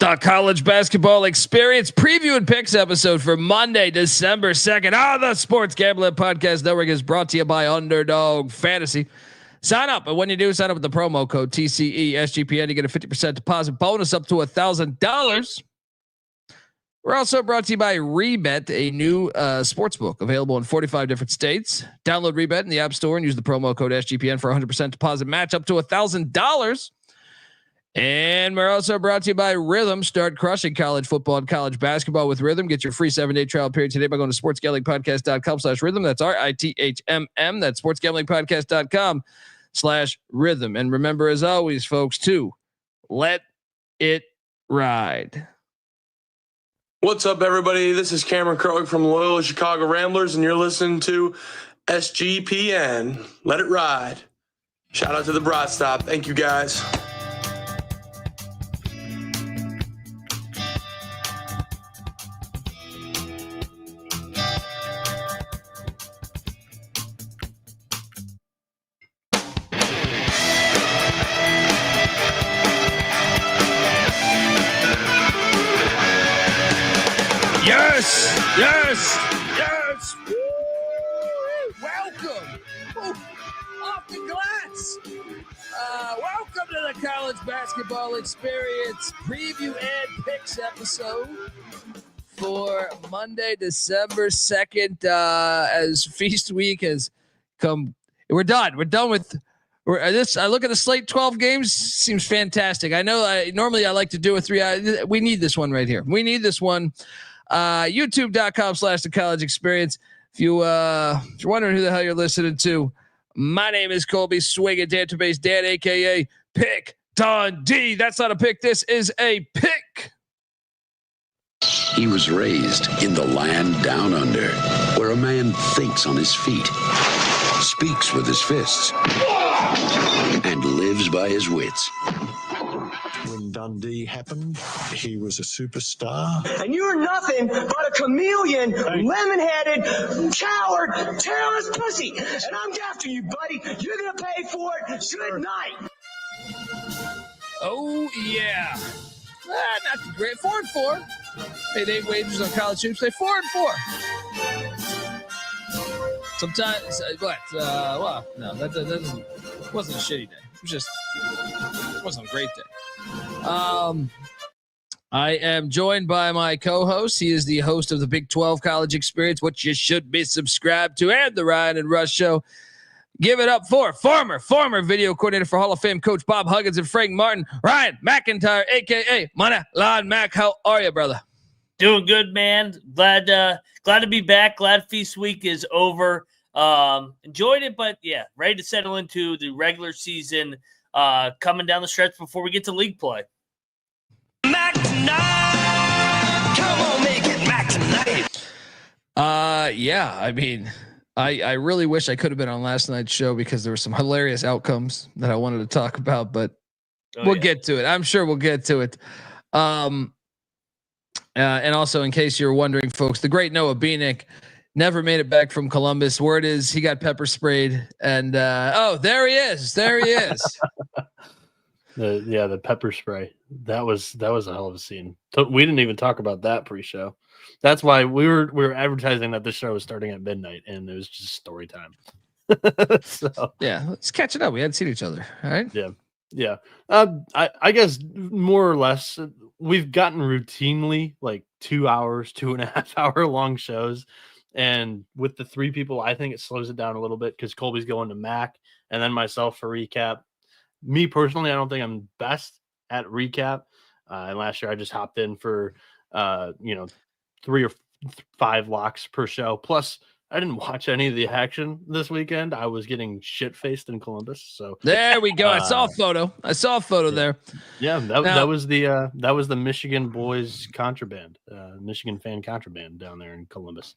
The college basketball experience preview and picks episode for Monday, December 2nd. The Sports Gambling Podcast Network is brought to you by Underdog Fantasy. Sign up, and when you do, sign up with the promo code TCESGPN. You get a 50% deposit bonus up to $1,000. We're also brought to you by Rebet, a new sports book available in 45 different states. Download Rebet in the App Store and use the promo code SGPN for 100% deposit match up to $1,000. And we're also brought to you by Rhythm. Start crushing college football and college basketball with Rhythm. Get your free 7-day trial period today by going to sportsgamblingpodcast.com/rhythm. That's RITHMM. That's sportsgamblingpodcast.com/rhythm. And remember, as always, folks, to let it ride. What's up, everybody? This is Cameron Krog from Loyola Chicago Ramblers, and you're listening to SGPN. Let it ride. Shout out to the Broad Stop. Thank you, guys. Yes. Woo! Welcome. Off the glass. Welcome to the college basketball experience preview and picks episode for Monday, December 2nd. As Feast Week has come, we're done. We're done with this. I look at the slate, 12 games seems fantastic. I know normally I like to do a 3. We need this one right here. We need this one. YouTube.com/the college experience. If you're wondering who the hell you're listening to, my name is Colby Dant, Dan, aka Pick Dundee. That's not a pick. This is a pick. He was raised in the land down under, where a man thinks on his feet, speaks with his fists, and lives by his wits. When Dundee happened, he was a superstar. And you're nothing but a chameleon, lemon-headed, coward, terrorist pussy. And I'm after you, buddy. You're going to pay for it. Good night. Oh, yeah. Not great. 4-4. Paid 8 wagers on college hoops. They 4-4. Sometimes, well, no, that wasn't a shitty day. It wasn't a great day. I am joined by my co-host. He is the host of the Big 12 College Experience, which you should be subscribed to, and the Ryan and Rush Show. Give it up for former video coordinator for Hall of Fame coach Bob Huggins and Frank Martin, Ryan McIntyre, a.k.a. Money Line Mac. How are you, brother? Doing good, man. Glad to be back. Glad Feast Week is over. Enjoyed it, but yeah, ready to settle into the regular season coming down the stretch before we get to league play. Mac tonight. Come on, make it Mac tonight. Yeah, I mean, I really wish I could have been on last night's show because there were some hilarious outcomes that I wanted to talk about, but we'll get to it. I'm sure we'll get to it. And also, in case you're wondering, folks, the great Noah Bieniek never made it back from Columbus. Word is he got pepper sprayed, and there he is. The pepper spray. That was a hell of a scene. We didn't even talk about that pre-show. That's why we were advertising that this show was starting at midnight, and it was just story time. So yeah, let's catch it up. We hadn't seen each other. All right. Yeah. I guess more or less we've gotten routinely like 2 hours, 2.5 hour long shows. And with the 3 people, I think it slows it down a little bit because Colby's going to Mac and then myself for recap. Me personally, I don't think I'm best at recap. And last year I just hopped in for, 3 or 5 locks per show. Plus, I didn't watch any of the action this weekend. I was getting shit-faced in Columbus. So there we go. I saw a photo there. Yeah, that was the Michigan boys contraband, Michigan fan contraband down there in Columbus.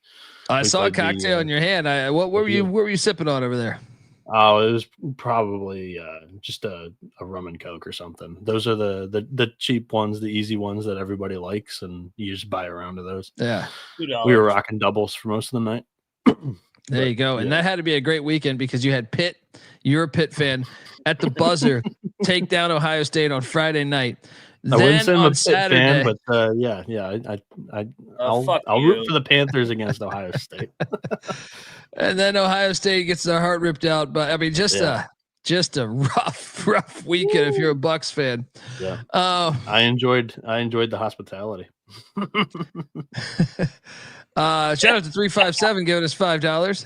I saw a cocktail in your hand. What were you sipping on over there? Oh, it was probably just a rum and coke or something. Those are the cheap ones, the easy ones that everybody likes, and you just buy a round of those. Yeah, we were rocking doubles for most of the night. There you go. And that had to be a great weekend because you had Pitt. You're a Pitt fan at the buzzer. Take down Ohio State on Friday night. wouldn't say I'm a Pitt Saturday, fan, but I'll root for the Panthers against Ohio State. and then Ohio State gets their heart ripped out. But I mean, just a rough weekend if you're a Bucks fan. Yeah, I enjoyed the hospitality. Shout out to 357 giving us $5.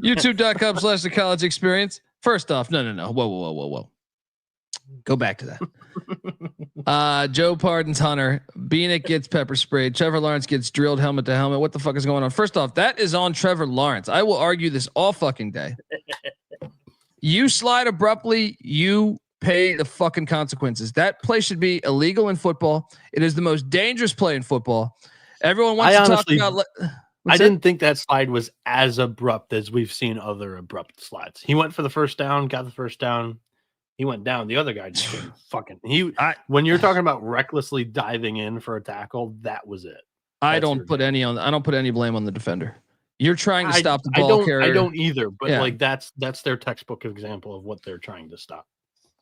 YouTube.com/the college experience. First off, no. Whoa. Go back to that. Joe Pardon's Hunter. Bieniek gets pepper sprayed. Trevor Lawrence gets drilled helmet to helmet. What the fuck is going on? First off, that is on Trevor Lawrence. I will argue this all fucking day. You slide abruptly, you pay the fucking consequences. That play should be illegal in football. It is the most dangerous play in football. Everyone wants to talk about. I didn't think that slide was as abrupt as we've seen other abrupt slides. He went for the first down, got the first down. He went down. The other guy just fucking. When you're talking about recklessly diving in for a tackle, that was it. I don't put any blame on the defender. You're trying to stop the ball carrier. I don't either. But like that's their textbook example of what they're trying to stop.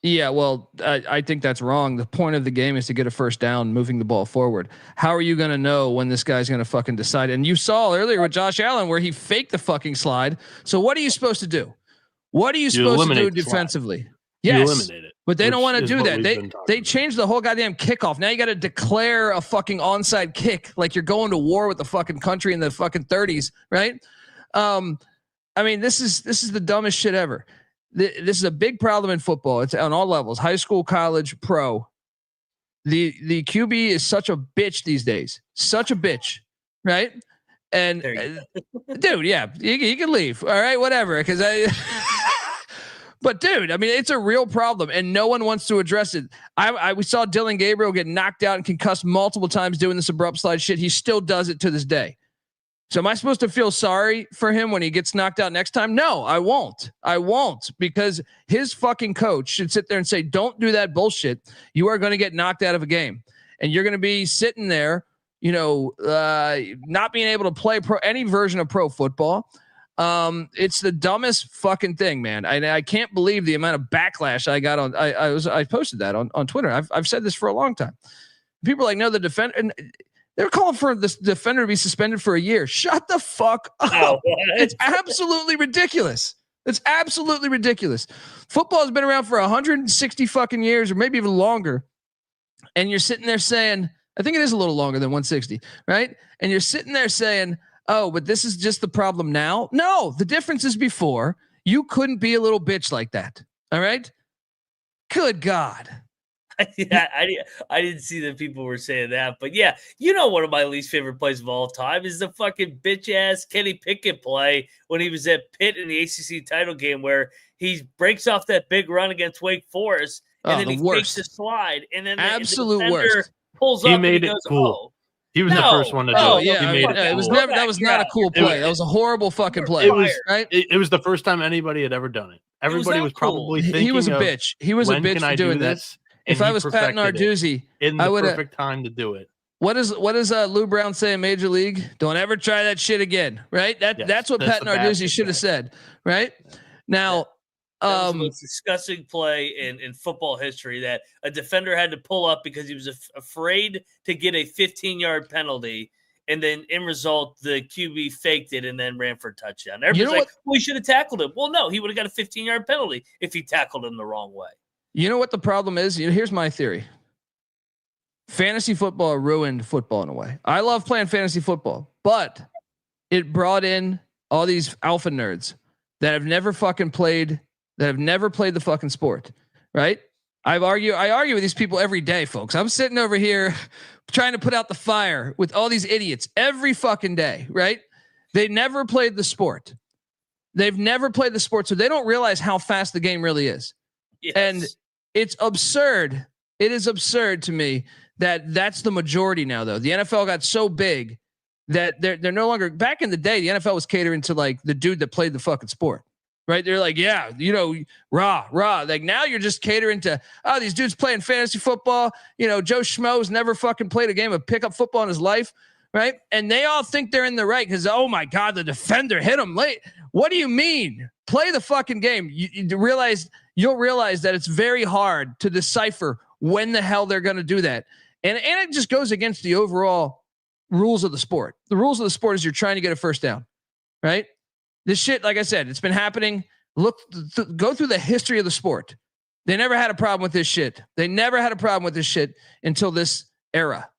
Yeah, well, I think that's wrong. The point of the game is to get a first down, moving the ball forward. How are you going to know when this guy's going to fucking decide? And you saw earlier with Josh Allen where he faked the fucking slide. So what are you supposed to do? What are you supposed to do defensively? Yes, you eliminate it, but they don't want to do that. They changed the whole goddamn kickoff. Now you got to declare a fucking onside kick like you're going to war with the fucking country in the fucking 30s, right? I mean, this is the dumbest shit ever. This is a big problem in football. It's on all levels: high school, college, pro. The QB is such a bitch these days. Such a bitch, right? And dude, yeah, you can leave. All right, whatever. Because but dude, I mean, it's a real problem, and no one wants to address it. We saw Dylan Gabriel get knocked out and concussed multiple times doing this abrupt slide shit. He still does it to this day. So am I supposed to feel sorry for him when he gets knocked out next time? No, I won't. Because his fucking coach should sit there and say, don't do that bullshit. You are going to get knocked out of a game, and you're going to be sitting there, not being able to play any version of pro football. It's the dumbest fucking thing, man. I can't believe the amount of backlash I got on. I posted that on Twitter. I've said this for a long time. People are like, no, the defender, and they're calling for this defender to be suspended for a year. Shut the fuck up. Oh, it's absolutely ridiculous. It's absolutely ridiculous. Football has been around for 160 fucking years, or maybe even longer. And you're sitting there saying, I think it is a little longer than 160, right? And you're sitting there saying, oh, but this is just the problem now. No, the difference is before you couldn't be a little bitch like that. All right. Good God. Yeah, I didn't see that people were saying that, but yeah, one of my least favorite plays of all time is the fucking bitch ass Kenny Pickett play when he was at Pitt in the ACC title game where he breaks off that big run against Wake Forest and then he takes the slide and then absolute worst pulls up. He made it cool. He was the first one to do it. Yeah, it was never. That was not a cool play. That was a horrible fucking play. It was right. It was the first time anybody had ever done it. Everybody was probably thinking he was a bitch. He was a bitch for doing this. If I was Pat Narduzzi, I would perfect time to do it. What does Lou Brown say in Major League? Don't ever try that shit again, right? That's what Pat Narduzzi should have said, right? Now, that was the most disgusting play in football history that a defender had to pull up because he was afraid to get a 15-yard penalty, and then in result the QB faked it and then ran for a touchdown. Everybody's like, "Well, he should have tackled him." Well, no, he would have got a 15-yard penalty if he tackled him the wrong way. You know what the problem is? Here's my theory. Fantasy football ruined football in a way. I love playing fantasy football, but it brought in all these alpha nerds that have never fucking played, that have never played the fucking sport, right? I argue with these people every day, folks. I'm sitting over here trying to put out the fire with all these idiots every fucking day, right? They never played the sport. They've never played the sport, so they don't realize how fast the game really is. Yes. And it's absurd. It is absurd to me that that's the majority now, though. The NFL got so big that they're no longer. Back in the day, the NFL was catering to like the dude that played the fucking sport, right? They're like, yeah, rah. Like now you're just catering to, these dudes playing fantasy football. Joe Schmo's never fucking played a game of pickup football in his life, right? And they all think they're in the right because, oh my God, the defender hit him late. What do you mean? play the fucking game. You'll realize that it's very hard to decipher when the hell they're going to do that. And it just goes against the overall rules of the sport. The rules of the sport is you're trying to get a first down, right? This shit, like I said, it's been happening. Go through the history of the sport. They never had a problem with this shit. They never had a problem with this shit until this era,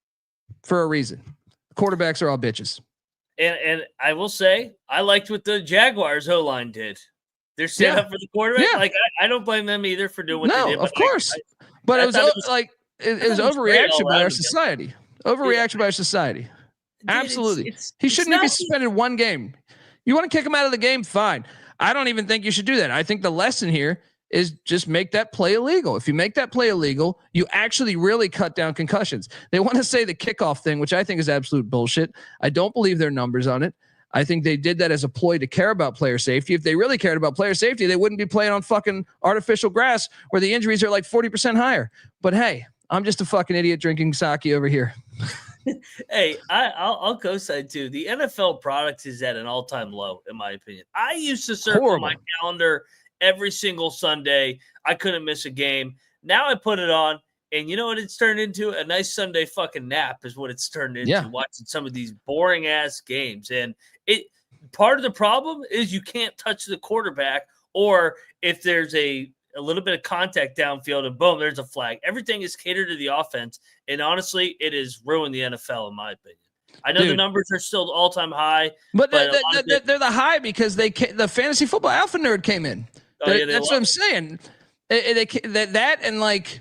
for a reason. Quarterbacks are all bitches. And I will say, I liked what the Jaguars O-line did. They're set up for the quarterback. Yeah. Like I don't blame them either for doing what they did. No, of course. But it was overreaction by our society. Overreaction by our society. Absolutely. He shouldn't even be suspended one game. You want to kick him out of the game? Fine. I don't even think you should do that. I think the lesson here is just make that play illegal. If you make that play illegal, you actually really cut down concussions. They want to say the kickoff thing, which I think is absolute bullshit. I don't believe their numbers on it. I think they did that as a ploy to care about player safety. If they really cared about player safety, they wouldn't be playing on fucking artificial grass where the injuries are like 40% higher. But hey, I'm just a fucking idiot drinking sake over here. Hey, I'll co-sign too. The NFL product is at an all-time low, in my opinion. I used to circle my calendar every single Sunday. I couldn't miss a game. Now I put it on, and you know what it's turned into? A nice Sunday fucking nap is what it's turned into, watching some of these boring-ass games. And part of the problem is you can't touch the quarterback, or if there's a little bit of contact downfield and boom, there's a flag. Everything is catered to the offense, and honestly, it has ruined the NFL in my opinion. I know the numbers are still all-time high, but they're the high because the fantasy football alpha nerd came in. That's what I'm saying. That and like,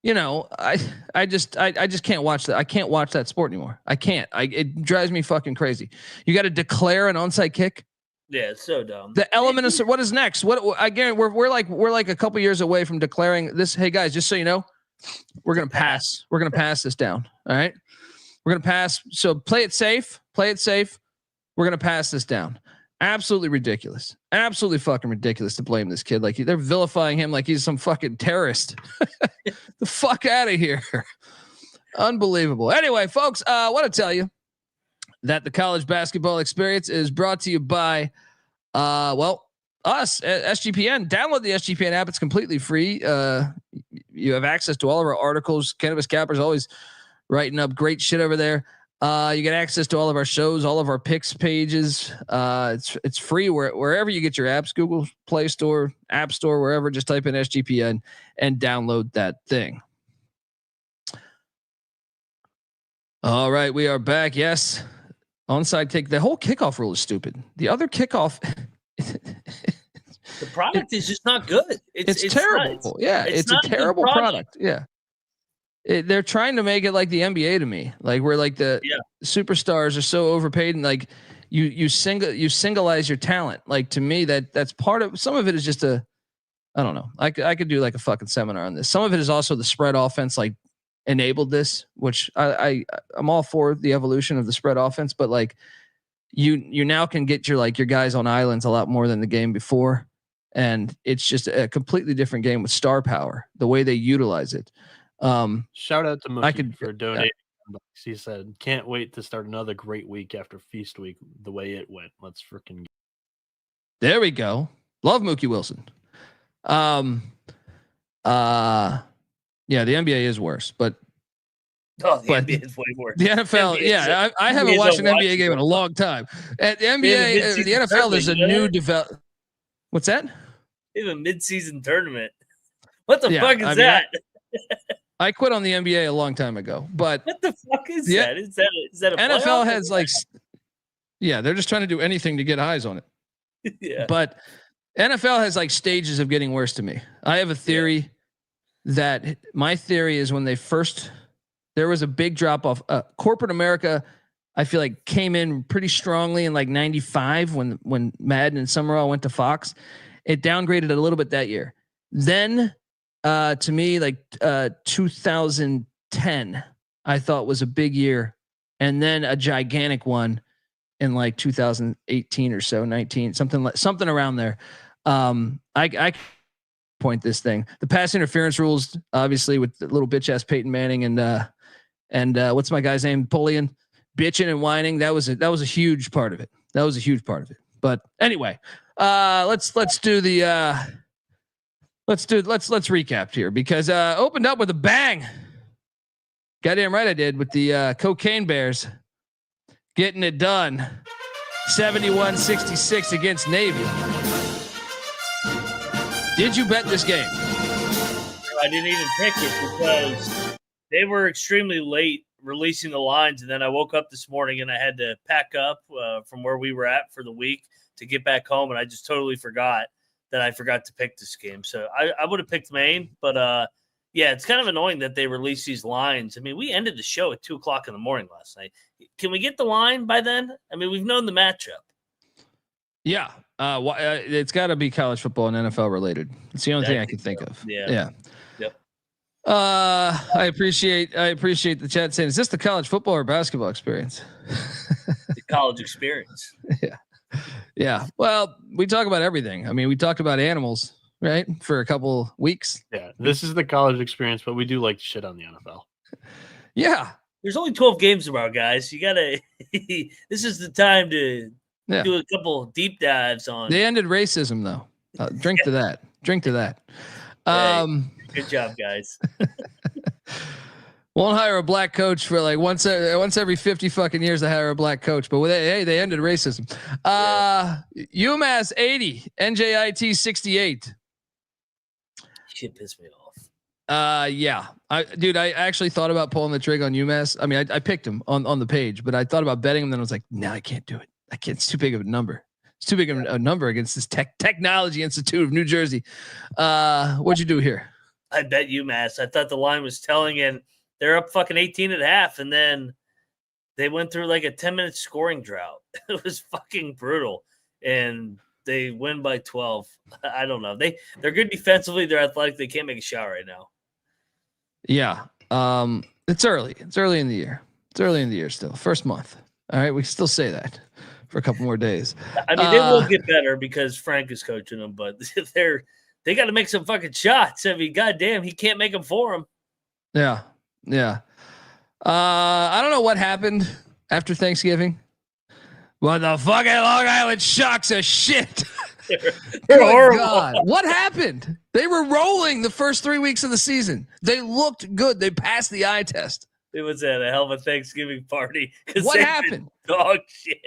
you know, I just can't watch that. I can't watch that sport anymore. I can't. It drives me fucking crazy. You got to declare an onside kick. Yeah, it's so dumb. The element of what is next? What again? We're like a couple years away from declaring this. Hey guys, just so you know, we're gonna pass. We're gonna pass this down. All right, we're gonna pass. So play it safe. Play it safe. We're gonna pass this down. Absolutely ridiculous. Absolutely fucking ridiculous to blame this kid. Like they're vilifying him like he's some fucking terrorist. The fuck out of here. Unbelievable. Anyway, folks, I want to tell you that the college basketball experience is brought to you by, us at SGPN. Download the SGPN app. It's completely free. You have access to all of our articles. Cannabis Capper's always writing up great shit over there. You get access to all of our shows, all of our picks pages. It's free wherever you get your apps, Google Play Store, App Store, wherever. Just type in SGPN and download that thing. All right, we are back. Yes. Onside kick. The whole kickoff rule is stupid. The other kickoff, the product is just not good. It's terrible. It's a terrible product. Yeah. They're trying to make it like the NBA to me, like where like the superstars are so overpaid and like you singleize your talent. Like to me, that's part of. Some of it is just I don't know. I could do like a fucking seminar on this. Some of it is also the spread offense, like enabled this, which I'm all for the evolution of the spread offense, but like you now can get your guys on islands a lot more than the game before, and it's just a completely different game with star power. The way they utilize it. Shout out to Mookie for donating. He said, "Can't wait to start another great week after Feast Week. The way it went, let's freaking." There we go. Love Mookie Wilson. Yeah, the NBA is worse, but NBA is way worse. The NFL, I haven't watched an NBA game in a long time. At the NBA, the NFL, there's a new develop. What's that? They have a mid-season tournament. What the fuck is that? I quit on the NBA a long time ago, but what the fuck is that? Is that a NFL has like, they're just trying to do anything to get eyes on it. Yeah, but NFL has like stages of getting worse to me. I have a theory that my theory is when there was a big drop off. Corporate America, I feel like came in pretty strongly in like 95 when Madden and Summerall went to Fox. It downgraded a little bit that year. Then to me, like 2010, I thought was a big year, and then a gigantic one in like 2018 or so, 19, something around there. I point this thing. The pass interference rules, obviously, with the little bitch ass Peyton Manning and what's my guy's name, Napoleon, bitching and whining. That was a huge part of it. But anyway, Let's do the let's recap here because opened up with a bang. Goddamn right I did with the Cocaine Bears getting it done. 71-66 against Navy. Did you bet this game? I didn't even pick it because they were extremely late releasing the lines, and then I woke up this morning and I had to pack up from where we were at for the week to get back home, and I just totally forgot to pick this game. So I would have picked Maine, but yeah, it's kind of annoying that they release these lines. I mean, we ended the show at 2:00 in the morning last night. Can we get the line by then? I mean, we've known the matchup. Yeah. It's got to be college football and NFL related. It's the only thing I can think of. Yeah. Yep. I appreciate the chat saying, is this the college football or basketball experience? The college experience. Yeah. Yeah. Well, we talk about everything. I mean, we talked about animals, right? For a couple weeks. Yeah. This is the college experience, but we do like shit on the NFL. Yeah. There's only 12 games tomorrow, guys. You gotta, this is the time to do a couple deep dives on. They ended racism though. Drink to that. Drink to that. Good job, guys. Won't hire a black coach for like once every 50 fucking years. They hire a black coach, but they ended racism. UMass 80, NJIT 68. Shit pissed me off. Yeah, I actually thought about pulling the trigger on UMass. I mean, I picked him on the page, but I thought about betting him. Then I was like, no, I can't do it. I can't. It's too big of a number. It's too big of a number against this Technology Institute of New Jersey. What'd you do here? I bet UMass. I thought the line was telling, and they're up fucking 18.5, and then they went through like a 10-minute scoring drought. It was fucking brutal, and they win by 12. I don't know. They're good defensively. They're athletic. They can't make a shot right now. Yeah. It's early. It's early in the year. It's early in the year still. First month. All right. We can still say that for a couple more days. I mean, they will get better because Frank is coaching them, but they got to make some fucking shots. I mean, goddamn, he can't make them for them. Yeah. Yeah. I don't know what happened after Thanksgiving. Well, the fucking Long Island Sharks are shit. They're horrible. God. What happened? They were rolling the first 3 weeks of the season. They looked good. They passed the eye test. It was at a hell of a Thanksgiving party. What happened? Dog shit.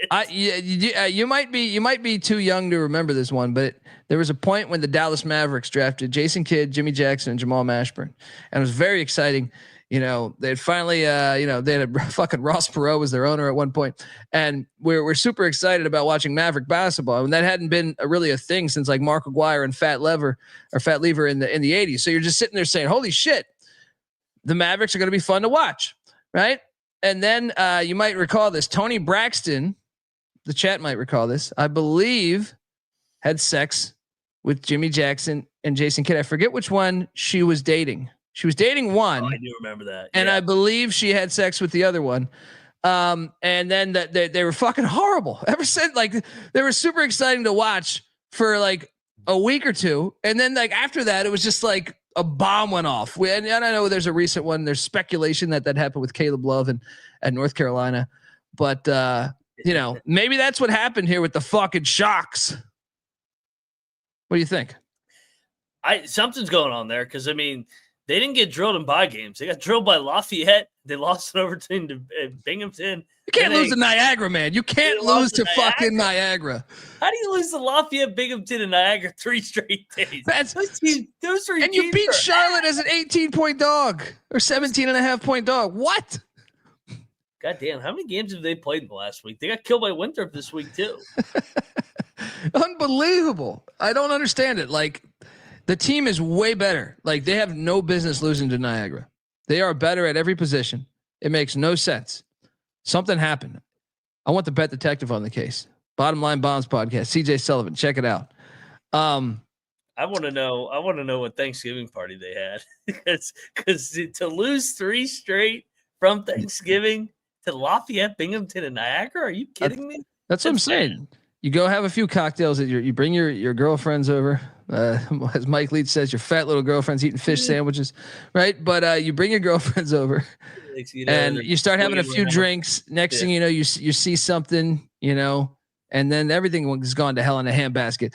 You might be too young to remember this one, but there was a point when the Dallas Mavericks drafted Jason Kidd, Jimmy Jackson, and Jamal Mashburn, and it was very exciting. You know, they had finally, they had fucking Ross Perot was their owner at one point, and we're super excited about watching Maverick basketball, and that hadn't been really a thing since like Mark Aguirre and Fat Lever in the 80s. So you're just sitting there saying, "Holy shit, the Mavericks are going to be fun to watch," right? And then you might recall this: Tony Braxton, the chat might recall this, I believe, had sex with Jimmy Jackson and Jason Kidd. I forget which one she was dating. She was dating one. Oh, I do remember that. And I believe she had sex with the other one. And then they were fucking horrible. Ever since, like, they were super exciting to watch for like a week or two. And then like after that, it was just like a bomb went off. And I know there's a recent one. There's speculation that happened with Caleb Love at North Carolina. But, maybe that's what happened here with the fucking Sharks. What do you think? Something's going on there because, I mean, they didn't get drilled in bye games. They got drilled by Lafayette. They lost in overtime to Binghamton. You can't lose to Niagara, man. You can't lose to fucking Niagara. How do you lose to Lafayette, Binghamton, and Niagara 3 straight days? Those three and you beat Charlotte as an 18-point dog or 17.5-point dog. What? God damn, how many games have they played in the last week? They got killed by Winthrop this week, too. Unbelievable. I don't understand it. Like, the team is way better. Like, they have no business losing to Niagara. They are better at every position. It makes no sense. Something happened. I want the bet detective on the case. Bottom Line Bombs podcast. CJ Sullivan. Check it out. I want to know what Thanksgiving party they had because to lose 3 straight from Thanksgiving to Lafayette, Binghamton, and Niagara. Are you kidding me? That's what I'm saying. You go have a few cocktails. You bring your girlfriends over. As Mike Leach says, your fat little girlfriend's eating fish sandwiches, right? But you bring your girlfriends over, and you start having a few drinks. Next thing you know, you see something, and then everything was gone to hell in a handbasket.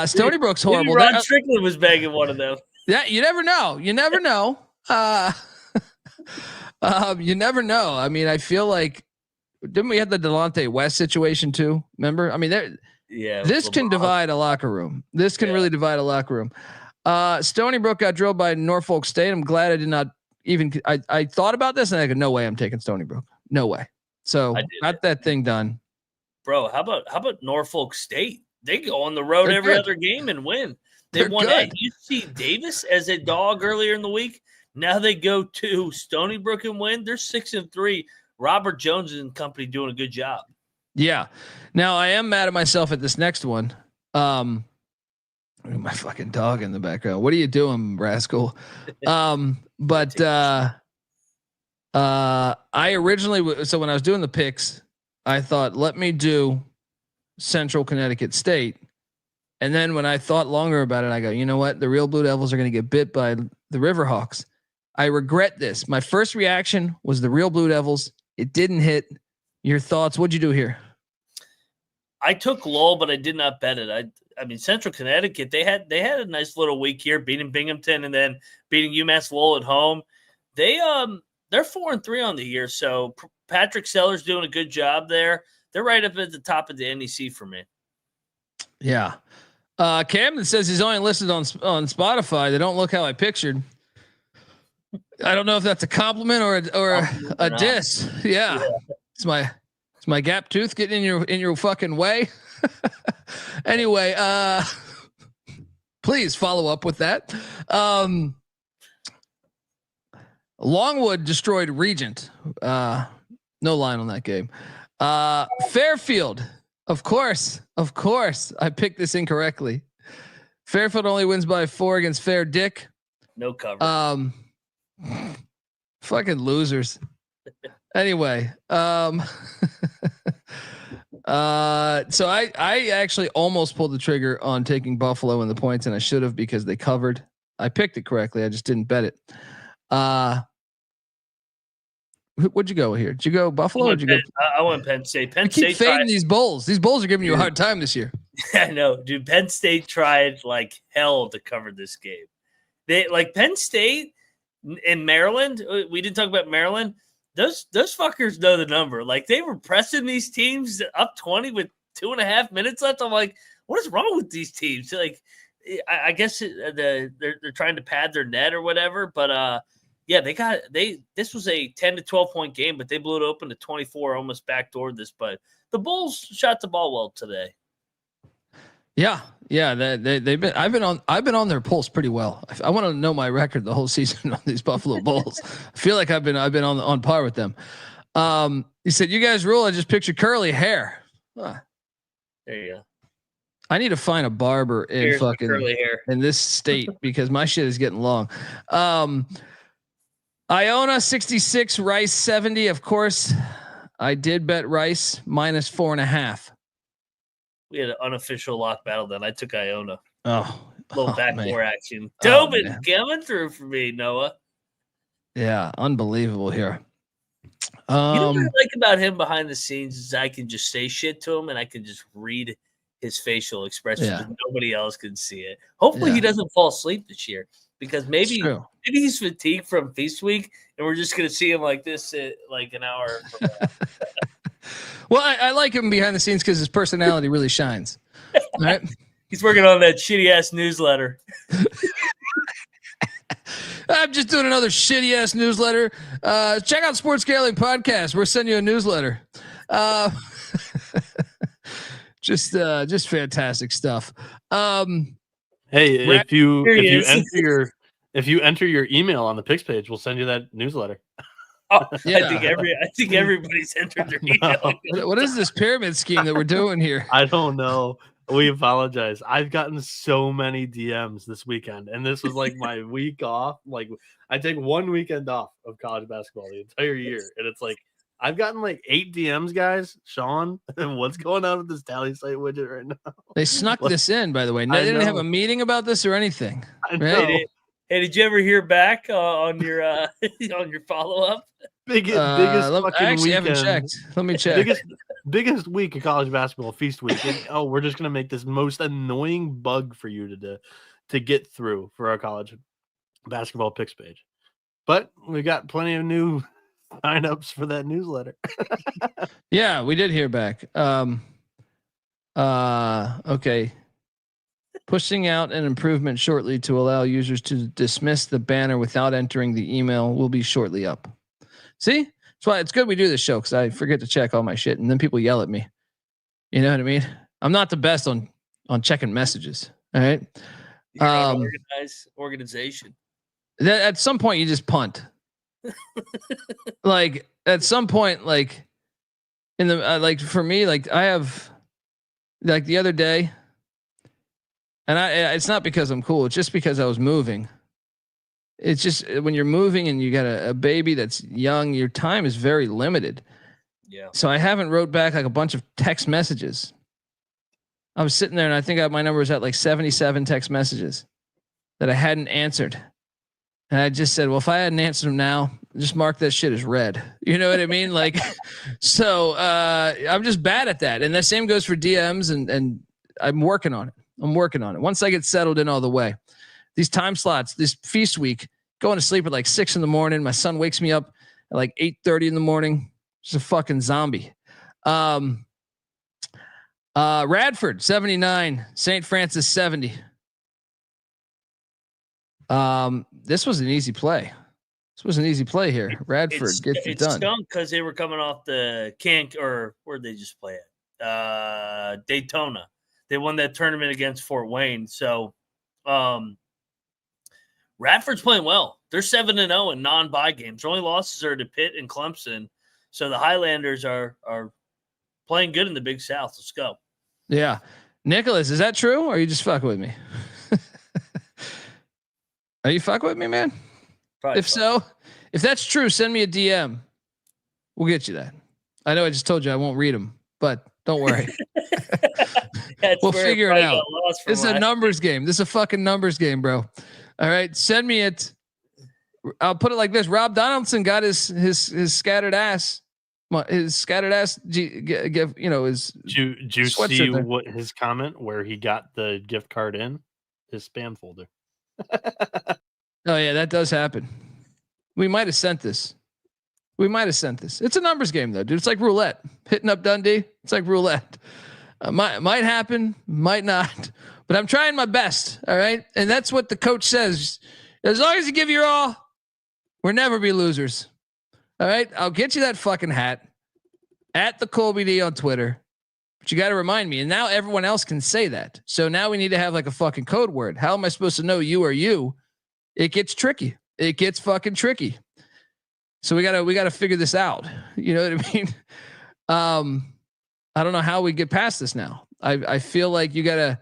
Stony Brook's horrible. Maybe Ron Strickland was bagging one of them. Yeah, you never know. You never know. You never know. I mean, I feel like didn't we have the Delonte West situation too? Remember? I mean, this can divide a locker room. This can really divide a locker room. Stony Brook got drilled by Norfolk State. I'm glad I did not even. I thought about this and I go, no way, I'm taking Stony Brook. No way. So got that thing done. Bro, how about Norfolk State? They go on the road every other game and win. They won at UC Davis as a dog earlier in the week. Now they go to Stony Brook and win. They're 6-3. Robert Jones and company doing a good job. Yeah. Now I am mad at myself at this next one. My fucking dog in the background. What are you doing, rascal? But I originally, so when I was doing the picks, I thought, let me do Central Connecticut State. And then when I thought longer about it, I go, you know what? The real Blue Devils are going to get bit by the Riverhawks. I regret this. My first reaction was the real Blue Devils. It didn't hit. Your thoughts? What'd you do here? I took Lowell, but I did not bet it. I mean, Central Connecticut, they had a nice little week here, beating Binghamton and then beating UMass Lowell at home. They're 4-3 on the year. So Patrick Sellers doing a good job there. They're right up at the top of the NEC for me. Yeah. Camden says he's only listed on Spotify. They don't look how I pictured. I don't know if that's a compliment or a diss. Yeah. It's my gap tooth getting in your fucking way. Anyway, please follow up with that. Longwood destroyed Regent. No line on that game. Fairfield. Of course. I picked this incorrectly. Fairfield only wins by 4 against Fair Dick. No cover. Fucking losers. Anyway, so I actually almost pulled the trigger on taking Buffalo in the points, and I should have because they covered. I picked it correctly. I just didn't bet it. What'd you go here? Did you go Buffalo? Or did you go? I went Penn State. Penn State fading these bowls. These bowls are giving you a hard time this year. I know, dude. Penn State tried like hell to cover this game. They like Penn State in Maryland. We didn't talk about Maryland. Those fuckers know the number. Like they were pressing these teams up 20 with 2.5 minutes left. I'm like, what is wrong with these teams? Like, I guess they're trying to pad their net or whatever. But yeah, this was a 10 to 12 point game, but they blew it open to 24, almost backdoored this. But the Bulls shot the ball well today. Yeah. They've been. I've been on their pulse pretty well. I want to know my record the whole season on these Buffalo Bulls. I feel like I've been on par with them. He said, "You guys rule." I just pictured curly hair. There you go. I need to find a barber in in this state because my shit is getting long. Iona 66, Rice 70. Of course, I did bet Rice minus 4.5. We had an unofficial lock battle then. I took Iona. Little backdoor action. Tobin coming through for me, Noah. Yeah, unbelievable here. You know what I like about him behind the scenes is I can just say shit to him and I can just read his facial expressions and nobody else can see it. Hopefully he doesn't fall asleep this year because maybe he's fatigued from Feast Week and we're just going to see him like this at like an hour from now. Well, I like him behind the scenes because his personality really shines. All right. He's working on that shitty ass newsletter. I'm just doing another shitty ass newsletter. Check out Sports Gambling Podcast. We're sending you a newsletter. Just fantastic stuff. Hey, if you enter your email on the picks page, we'll send you that newsletter. Oh, yeah. I think everybody's entered their email. What is this pyramid scheme that we're doing here? I don't know. We apologize. I've gotten so many DMs this weekend, and this was like my week off. Like I take 1 weekend off of college basketball the entire year, and it's like I've gotten like 8 DMs, guys. Sean, what's going on with this tally site widget right now? They snuck this in, by the way. They didn't have a meeting about this or anything. I know. Hey, did you ever hear back on your follow up? biggest I fucking actually haven't weekend. checked. Let me check. Biggest week of college basketball, feast week. And, we're just gonna make this most annoying bug for you to get through for our college basketball picks page. But we got plenty of new signups for that newsletter. Yeah, we did hear back. Okay. Pushing out an improvement shortly to allow users to dismiss the banner without entering the email will be shortly up. See? That's why it's good we do this show, because I forget to check all my shit and then people yell at me. You know what I mean? I'm not the best on checking messages. All right. You're an organized organization. That at some point you just punt. Like at some point, like in the like for me, like I have like the other day, and it's not because I'm cool. It's just because I was moving. It's just when you're moving and you got a baby that's young, your time is very limited. Yeah. So I haven't wrote back like a bunch of text messages. I was sitting there and I think my number was at like 77 text messages that I hadn't answered. And I just said, well, if I hadn't answered them now, just mark that shit as red. You know what I mean? Like, so I'm just bad at that. And the same goes for DMs and I'm working on it. Once I get settled in all the way, these time slots, this feast week, going to sleep at like 6 a.m. My son wakes me up at like 8:30 a.m. Just a fucking zombie. Radford 79, St. Francis 70. This was an easy play. Here. Radford gets it done. It stunk because they were coming off the or where'd they just play it? Daytona. They won that tournament against Fort Wayne. So, Radford's playing well. They're 7-0 in non-bye games. Their only losses are to Pitt and Clemson. So the Highlanders are playing good in the Big South. Let's go. Yeah. Nicholas, is that true? Or are you just fucking with me? Are you fucking with me, man? Probably if so, if that's true, send me a DM. We'll get you that. I know I just told you I won't read them, but don't worry. We'll figure it out. It's a numbers game. This is a fucking numbers game, bro. All right. Send me it. I'll put it like this. Rob Donaldson got his scattered ass. His scattered ass give, you know, his. Did you see what his comment where he got the gift card in his spam folder? Oh yeah, that does happen. We might have sent this. It's a numbers game though, dude. It's like roulette. Hitting up Dundee. It's like roulette. Might happen, might not. But I'm trying my best. All right, and that's what the coach says. As long as you give your all, we'll never be losers. All right, I'll get you that fucking hat at the Colby D on Twitter. But you got to remind me. And now everyone else can say that. So now we need to have like a fucking code word. How am I supposed to know you are you? It gets tricky. It gets fucking tricky. So we gotta figure this out. You know what I mean? I don't know how we get past this now. I feel like you gotta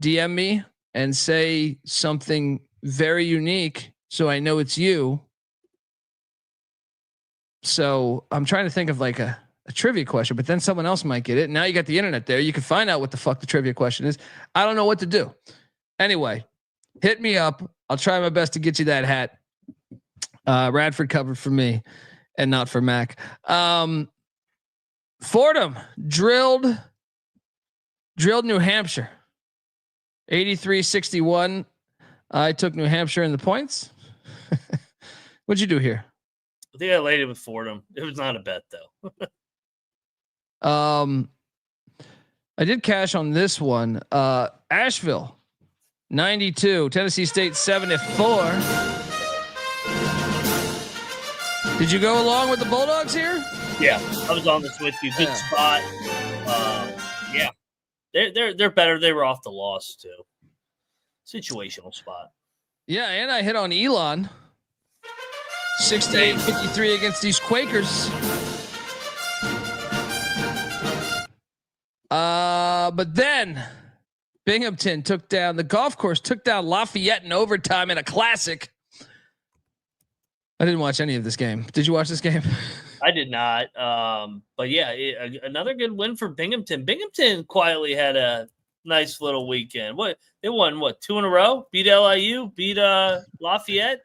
DM me and say something very unique so I know it's you. So I'm trying to think of like a trivia question, but then someone else might get it. Now you got the internet there. You can find out what the fuck the trivia question is. I don't know what to do. Anyway, hit me up. I'll try my best to get you that hat. Radford covered for me and not for Mac. Fordham drilled New Hampshire 83-61. I took New Hampshire in the points. What'd you do here? I think I laid it with Fordham. It was not a bet though. I did cash on this one. Asheville 92, Tennessee State 74. Did you go along with the Bulldogs here? Yeah, I was on this with you. Good spot. Yeah, they're better. They were off the loss too. Situational spot. Yeah, and I hit on Elon. 68-53 against these Quakers. But then Binghamton took down Lafayette in overtime in a classic. I didn't watch any of this game. Did you watch this game? I did not. But yeah, another good win for Binghamton. Binghamton quietly had a nice little weekend. They won 2 in a row? Beat LIU, beat Lafayette.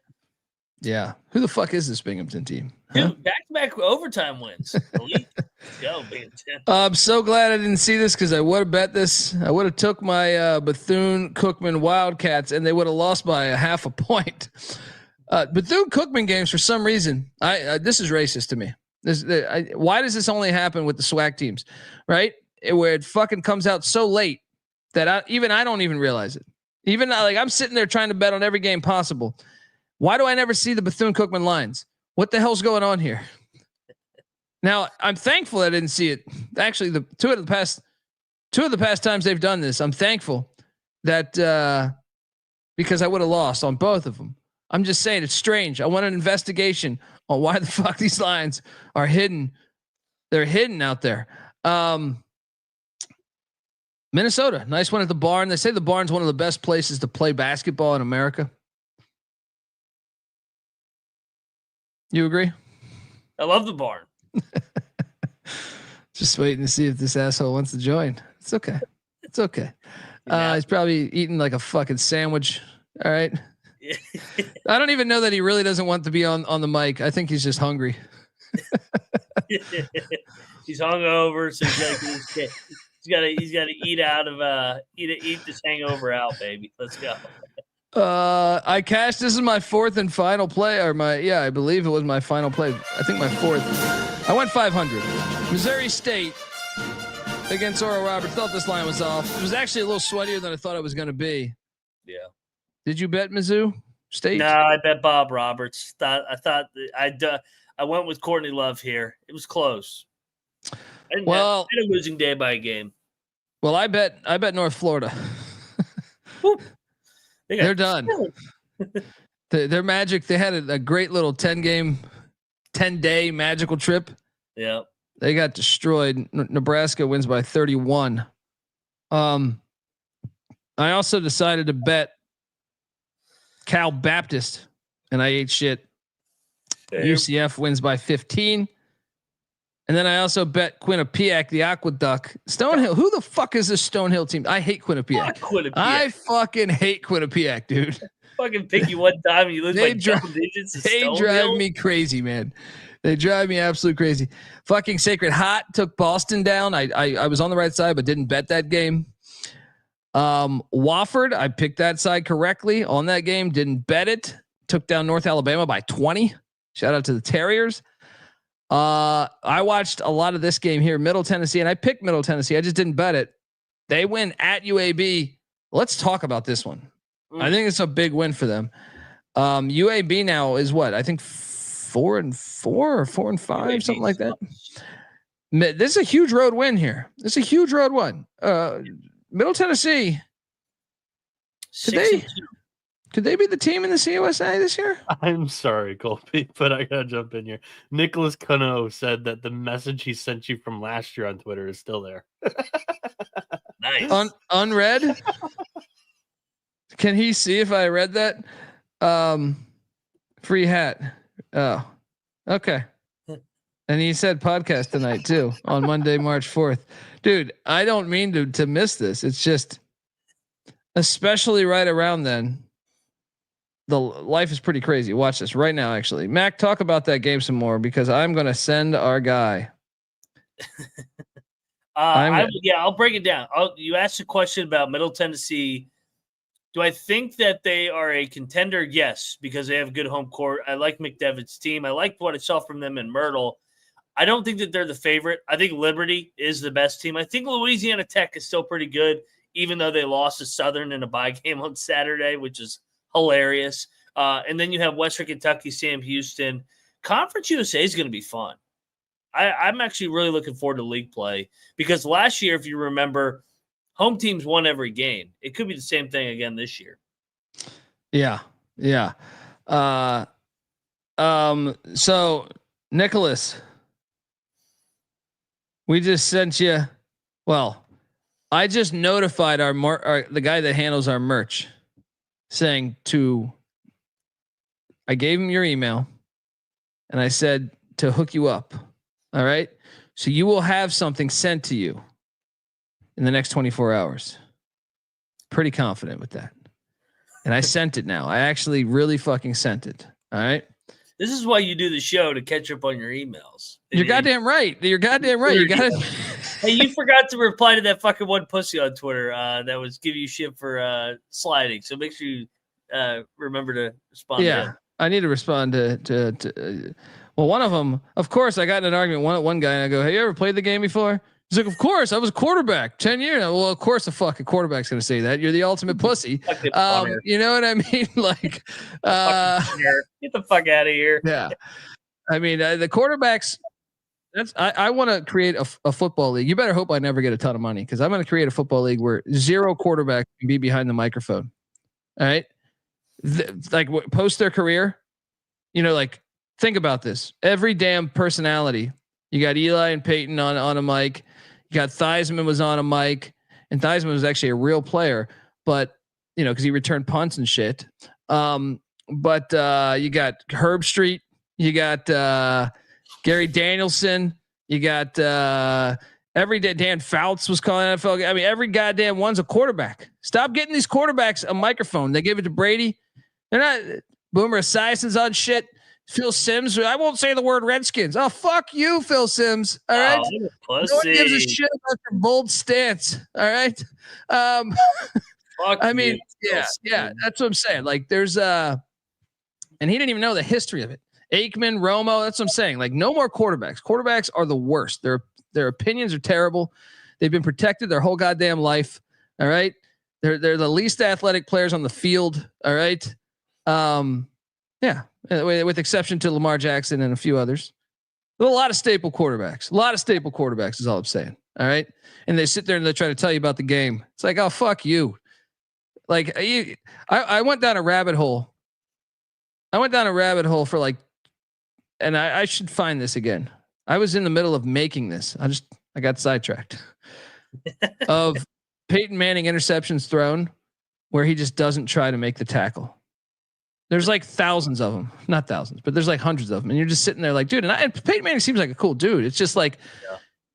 Yeah. Who the fuck is this Binghamton team? Dude, back-to-back overtime wins. Elite. Let's go, Big Ten. I'm so glad I didn't see this because I would have bet this. I would have took my Bethune-Cookman Wildcats, and they would have lost by a half a point. Bethune-Cookman games, for some reason, this is racist to me. Why does this only happen with the SWAC teams, right? Where it fucking comes out so late that I don't even realize it. Even like I'm sitting there trying to bet on every game possible. Why do I never see the Bethune-Cookman lines? What the hell's going on here? Now I'm thankful I didn't see it. Actually, the two of the past times they've done this, I'm thankful that because I would have lost on both of them. I'm just saying it's strange. I want an investigation on why the fuck these lines are hidden. They're hidden out there. Minnesota, nice one at the Barn. They say the Barn's one of the best places to play basketball in America. You agree? I love the Barn. Just waiting to see if this asshole wants to join. It's okay. It's okay. He's probably eating like a fucking sandwich. All right. I don't even know that he really doesn't want to be on the mic. I think he's just hungry. He's hungover, so he's got to eat out of eat this hangover out, baby. Let's go. I cashed. This is my fourth and final play, I believe it was my final play. I think my fourth. I went 500. Missouri State against Oral Roberts. Thought this line was off. It was actually a little sweatier than I thought it was going to be. Yeah. Did you bet Mizzou State? No, I bet Bob Roberts. I went with Courtney Love here. It was close. I had a losing day by a game. Well, I bet North Florida. They're done. Their magic. They had a great little 10-day magical trip. Yeah. They got destroyed. Nebraska wins by 31. I also decided to bet Cal Baptist, and I ate shit. Damn. UCF wins by 15. And then I also bet Quinnipiac, the Aqueduct. Stonehill. Who the fuck is this Stonehill team? I hate Quinnipiac. I fucking hate Quinnipiac, dude. Fucking pick you one time and you lose by double digits. They drive me crazy, man. They drive me absolutely crazy. Fucking Sacred Heart took Boston down. I was on the right side, but didn't bet that game. Wofford, I picked that side correctly on that game. Didn't bet it. Took down North Alabama by 20. Shout out to the Terriers. I watched a lot of this game here, Middle Tennessee, and I picked Middle Tennessee. I just didn't bet it. They win at UAB. Let's talk about this one. I think it's a big win for them. UAB now is what? I think 4-4 or 4-5, UAB something like that. This is a huge road win here. This is a huge road win. Middle Tennessee. Could they be the team in the CUSA this year? I'm sorry, Colby, but I gotta jump in here. Nicholas Cano said that the message he sent you from last year on Twitter is still there. Nice. Unread? Can he see if I read that? Free hat. Oh, okay. And he said podcast tonight too on Monday, March 4th. Dude, I don't mean to miss this. It's just, especially right around then, the life is pretty crazy. Watch this right now. Actually, Mac, talk about that game some more because I'm going to send our guy. I'll break it down. You asked a question about Middle Tennessee. Do I think that they are a contender? Yes, because they have good home court. I like McDevitt's team. I like what I saw from them in Myrtle. I don't think that they're the favorite. I think Liberty is the best team. I think Louisiana Tech is still pretty good, even though they lost to Southern in a bye game on Saturday, which is hilarious. And then you have Western Kentucky, Sam Houston. Conference USA is going to be fun. I'm actually really looking forward to league play because last year, if you remember, home teams won every game. It could be the same thing again this year. Yeah. Yeah. So Nicholas, we just sent you. Well, I just notified the guy that handles our merch saying I gave him your email and I said to hook you up. All right. So you will have something sent to you in the next 24 hours. Pretty confident with that. And I sent it now. I actually really fucking sent it. All right. This is why you do the show, to catch up on your emails. You're goddamn right. You're goddamn right. You got it. Hey, you forgot to reply to that fucking one pussy on Twitter that was giving you shit for sliding. So make sure you remember to respond. Yeah, to him. I need to respond to well, one of them, of course, I got in an argument with one guy, and I go, "Hey, you ever played the game before?" He's like, "Of course, I was a quarterback 10 years." Well, of course, a fucking quarterback's gonna say that. You're the ultimate pussy. You know what I mean? Like, get the fuck out of here. Yeah, I mean the quarterbacks. I want to create a football league. You better hope I never get a ton of money, because I'm going to create a football league where 0 quarterbacks can be behind the microphone. All right, post their career. Like, think about this. Every damn personality. You got Eli and Peyton on a mic. You got Theismann was on a mic, and Theismann was actually a real player, but because he returned punts and shit. But you got Herb Street. You got Gary Danielson. You got every day Dan Fouts was calling NFL. I mean, every goddamn one's a quarterback. Stop getting these quarterbacks a microphone. They give it to Brady. They're not. Boomer Esiason's on shit. Phil Simms. I won't say the word Redskins. Oh, fuck you, Phil Simms. All right. No one gives a shit about your bold stance. All right. I mean, yeah, that's what I'm saying. Like, there's and he didn't even know the history of it. Aikman, Romo. That's what I'm saying. Like, no more quarterbacks. Quarterbacks are the worst. Their opinions are terrible. They've been protected their whole goddamn life. All right. They're the least athletic players on the field. All right. Yeah. With exception to Lamar Jackson and a few others. A lot of staple quarterbacks. A lot of staple quarterbacks is all I'm saying. All right. And they sit there and they try to tell you about the game. It's like, oh, fuck you. Like, I went down a rabbit hole. For like, and I should find this again. I was in the middle of making this. I got sidetracked of Peyton Manning interceptions thrown where he just doesn't try to make the tackle. There's like thousands of them, not thousands, but there's like hundreds of them. And you're just sitting there like, dude, and Peyton Manning seems like a cool dude. It's just like,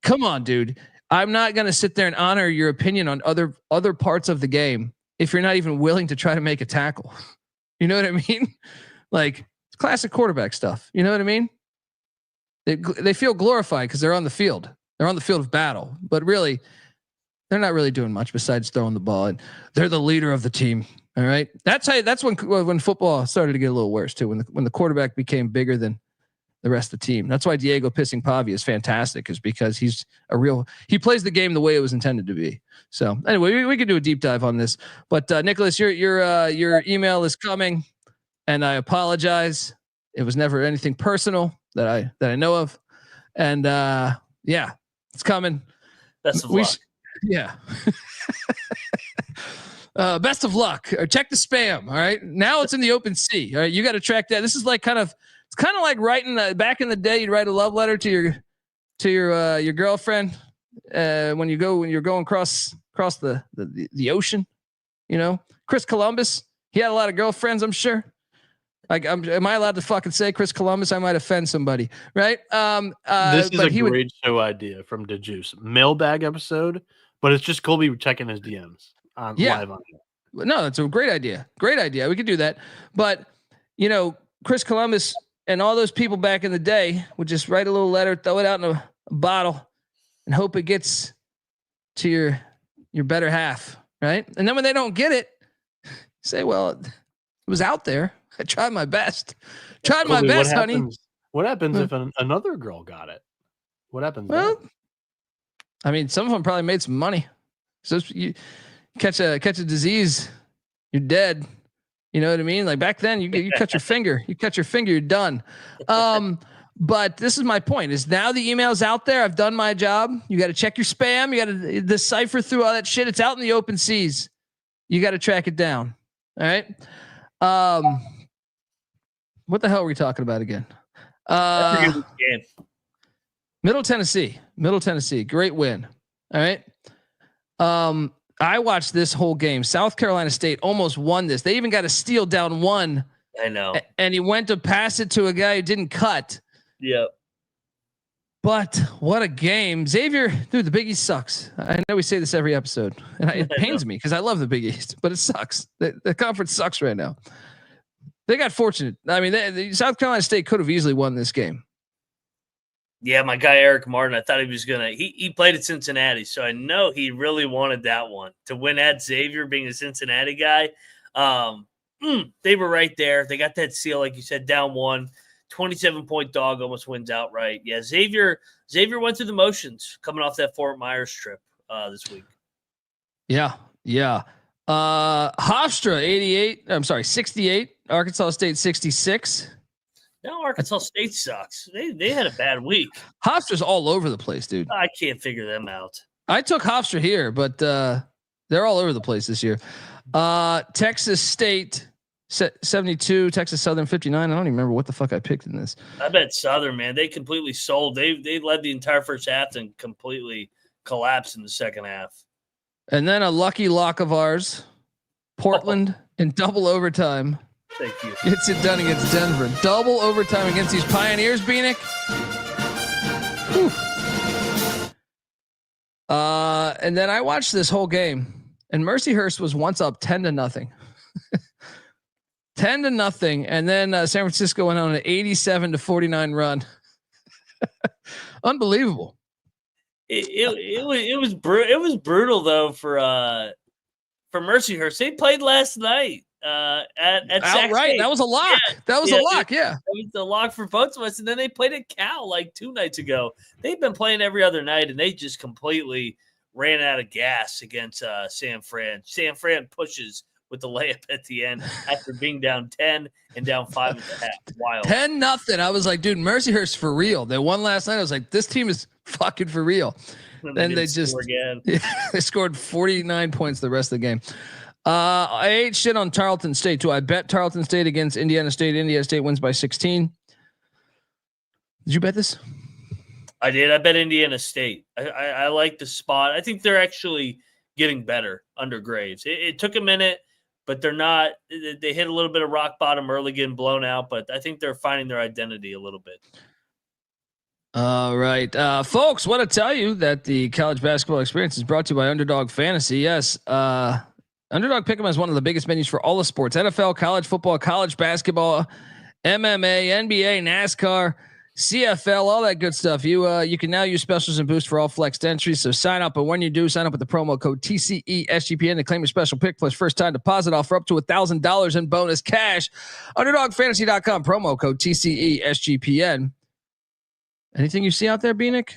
come on, dude. I'm not going to sit there and honor your opinion on other parts of the game if you're not even willing to try to make a tackle. You know what I mean? Like, classic quarterback stuff. You know what I mean? They feel glorified because they're on the field. They're on the field of battle, but really, they're not really doing much besides throwing the ball. And they're the leader of the team. All right. That's when football started to get a little worse too. When the quarterback became bigger than the rest of the team. That's why Diego Pissing Pavia is fantastic, is because he plays the game the way it was intended to be. So anyway, we could do a deep dive on this, but Nicholas, your email is coming, and I apologize. It was never anything personal that I know of. And yeah, it's coming. Best of luck. Yeah. Best of luck. Or check the spam. All right. Now it's in the open sea. All right. You got to track that. This is like it's kind of like writing back in the day. You'd write a love letter to your girlfriend when you're going across the ocean. Chris Columbus. He had a lot of girlfriends, I'm sure. Like, am I allowed to fucking say Chris Columbus? I might offend somebody, right? This is a great show idea from DeJuice. Mailbag episode, but it's just Colby checking his DMs live on here. No, that's a great idea. Great idea. We could do that. But, Chris Columbus and all those people back in the day would just write a little letter, throw it out in a bottle, and hope it gets to your better half, right? And then when they don't get it, say, well, it was out there. I tried my best. Tried my best, honey. What happens if another girl got it? What happens? Well, I mean, some of them probably made some money. So you catch a disease, you're dead. You know what I mean? Like, back then, you cut your finger. You cut your finger, you're done. But this is my point: is now the email's out there. I've done my job. You got to check your spam. You got to decipher through all that shit. It's out in the open seas. You got to track it down. All right. What the hell are we talking about again? Middle Tennessee, great win. All right. I watched this whole game. South Carolina State almost won this. They even got a steal down one. I know. And he went to pass it to a guy who didn't cut. Yep. But what a game. Xavier, dude, the Big East sucks. I know we say this every episode, and it pains me because I love the Big East, but it sucks. The conference sucks right now. They got fortunate. I mean, South Carolina State could have easily won this game. Yeah, my guy Eric Martin, I thought he was going to – he played at Cincinnati, so I know he really wanted that one to win at Xavier, being a Cincinnati guy. They were right there. They got that seal, like you said, down 1. 27-point dog almost wins outright. Yeah, Xavier went through the motions coming off that Fort Myers trip this week. Yeah. Hofstra 68. Arkansas State 66. Now Arkansas State sucks. They had a bad week. Hofstra's all over the place, dude. I can't figure them out. I took Hofstra here, but they're all over the place this year. Texas State 72, Texas Southern 59. I don't even remember what the fuck I picked in this. I bet Southern, man, they completely sold. They led the entire first half and completely collapsed in the second half. And then a lucky lock of ours, Portland in double overtime. Thank you. Gets it done against Denver. Double overtime against these Pioneers, Bieniek. And then I watched this whole game, and Mercyhurst was once up 10-0. 10-0, and then San Francisco went on an 87-49 run. Unbelievable. It was brutal though for Mercyhurst. They played last night at outright. That was a lock. Yeah. That was a lock. Yeah, that was the lock for both of us. And then they played at Cal like 2 nights ago. They've been playing every other night, and they just completely ran out of gas against San Fran. San Fran pushes with the layup at the end after being down 10 and down 5 at the half. Wild. 10-0. I was like, dude, Mercyhurst for real. They won last night. I was like, this team is fucking for real. Then they just they scored 49 points the rest of the game. I ate shit on Tarleton State too. I bet Tarleton State against Indiana State. Indiana State wins by 16. Did you bet this? I did. I bet Indiana State. I like the spot. I think they're actually getting better under Graves. It took a minute, but they're not. They hit a little bit of rock bottom early, getting blown out, but I think they're finding their identity a little bit. All right, folks, want to tell you that the college basketball experience is brought to you by Underdog Fantasy. Yes, Underdog Pick'em is one of the biggest venues for all the sports: NFL, college football, college basketball, MMA, NBA, NASCAR, CFL, all that good stuff. You can now use specials and boosts for all flexed entries. So sign up, and when you do, sign up with the promo code TCESGPN to claim your special pick plus first time deposit offer up to $1,000 in bonus cash. UnderdogFantasy.com, promo code TCESGPN. Anything you see out there, Bieniek?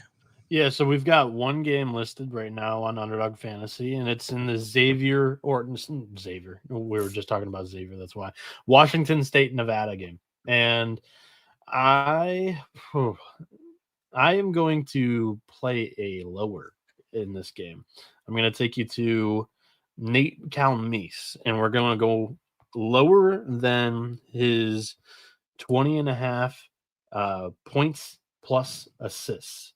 Yeah, so we've got one game listed right now on Underdog Fantasy, and it's in the Xavier. We were just talking about Xavier. That's why Washington State Nevada game, and I am going to play a lower in this game. I'm going to take you to Nate Calmeese, and we're going to go lower than his 20.5 points plus assists.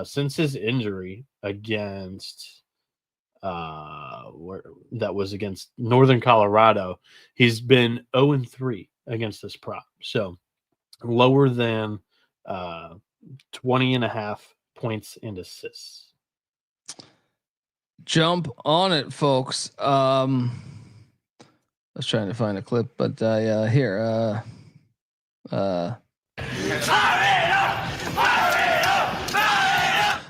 Since his injury against that was against Northern Colorado, he's been 0-3 against this prop. So lower than 20.5 points and assists. Jump on it, folks. I was trying to find a clip, but here.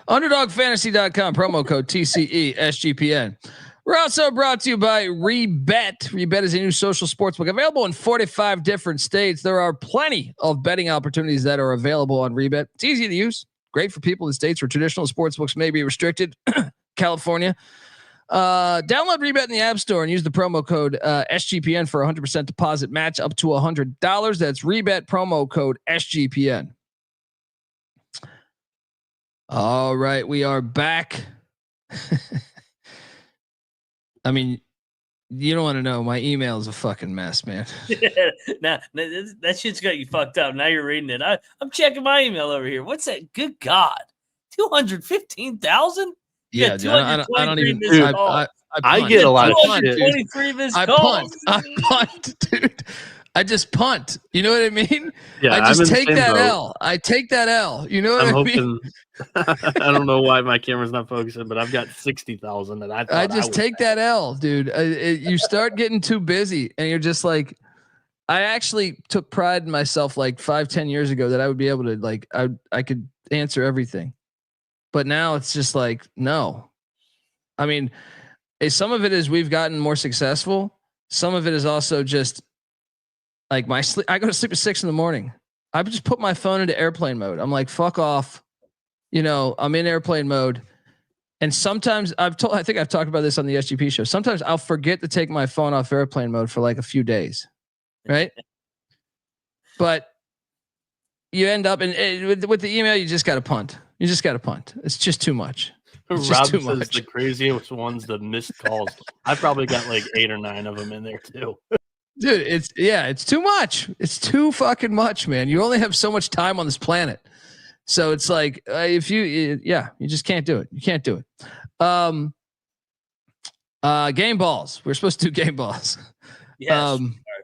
UnderdogFantasy.com, promo code TCESGPN. We're also brought to you by Rebet. Rebet is a new social sportsbook available in 45 different states. There are plenty of betting opportunities that are available on Rebet. It's easy to use, great for people in states where traditional sportsbooks may be restricted. California. Download Rebet in the App Store and use the promo code SGPN for 100% deposit match up to $100. That's Rebet, promo code SGPN. All right, we are back. I mean, you don't want to know. My email is a fucking mess, man. Nah, that shit's got you fucked up. Now you're reading it. I'm checking my email over here. What's that? Good God, 215,000. Yeah, dude, I don't even. I get a lot of shit. 23 missed I calls. punt, dude. I just punt. You know what I mean? Yeah, I just take that L. I take that L. You know what I mean? I don't know why my camera's not focusing, but I've got 60,000, and I just take that L, dude. You start getting too busy, and you're just like, I actually took pride in myself like 5-10 years ago that I would be able to like, I could answer everything, but now it's just like, no, I mean, some of it is we've gotten more successful. Some of it is also just like my sleep. I go to sleep at 6 a.m. I just put my phone into airplane mode. I'm like, fuck off. I'm in airplane mode. And sometimes I think I've talked about this on the SGP show. Sometimes I'll forget to take my phone off airplane mode for like a few days. Right. But you end up with the email, you just got to punt. You just got to punt. It's just too much. It's just too much. The craziest ones, the missed calls. I probably got like 8 or 9 of them in there too. Dude, it's too much. It's too fucking much, man. You only have so much time on this planet. So it's like, if you just can't do it. You can't do it. Game balls. We're supposed to do game balls. Yes. I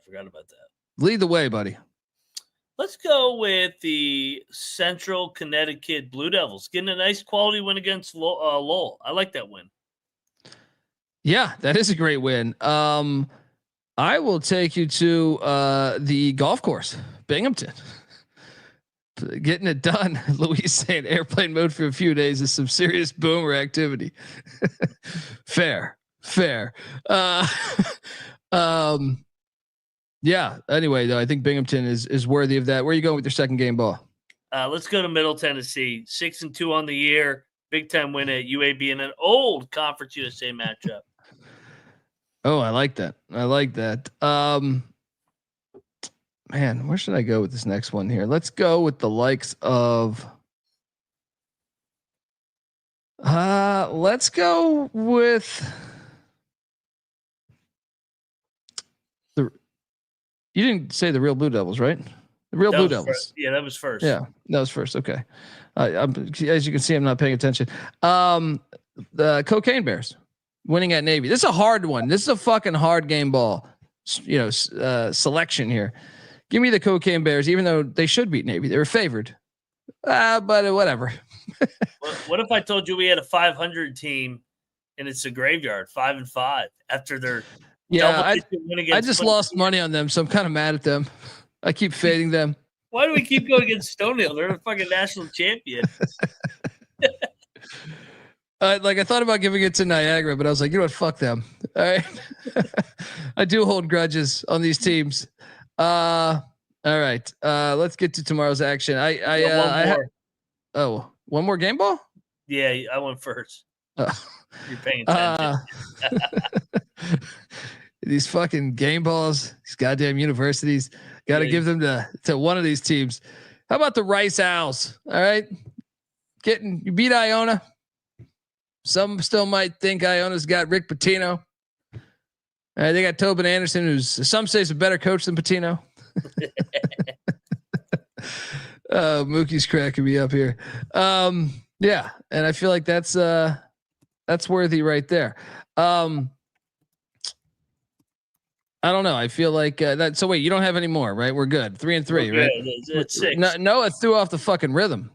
forgot about that. Lead the way, buddy. Let's go with the Central Connecticut Blue Devils getting a nice quality win against Lowell. I like that win. Yeah, that is a great win. I will take you to the golf course, Binghamton. Getting it done. Louise saying airplane mode for a few days is some serious boomer activity. Fair. Yeah. Anyway, though, I think Binghamton is worthy of that. Where are you going with your second game ball? Let's go to Middle Tennessee. 6-2 on the year. Big time win at UAB in an old Conference USA matchup. Oh, I like that. Man, where should I go with this next one here? Let's go with the likes of. Let's go with the. You didn't say the real Blue Devils, right? The real Blue Devils. First. Yeah, that was first. Yeah, that was first. Okay. As you can see, I'm not paying attention. The Cocaine Bears winning at Navy. This is a hard one. This is a fucking hard game ball. Selection here. Give me the Cocaine Bears, even though they should beat Navy. They were favored. But whatever. What if I told you we had a 500 team and it's a graveyard, 5-5 after their I just lost money on them, so I'm kind of mad at them. I keep fading them. Why do we keep going against Stonehill? They're a fucking national champion. I thought about giving it to Niagara, but I was like, you know what? Fuck them. All right. I do hold grudges on these teams. All right. Let's get to tomorrow's action. One more game ball? Yeah, I went first. You're paying attention. These fucking game balls, these goddamn universities, got to give them to one of these teams. How about the Rice Owls? All right. You beat Iona. Some still might think Iona's got Rick Pitino. They got Tobin Anderson, who's some say is a better coach than Pitino. Mookie's cracking me up here. Yeah, and I feel like that's worthy right there. I don't know. I feel like that. So wait, you don't have any more, right? We're good. 3-3, right? It's 6. No, it threw off the fucking rhythm.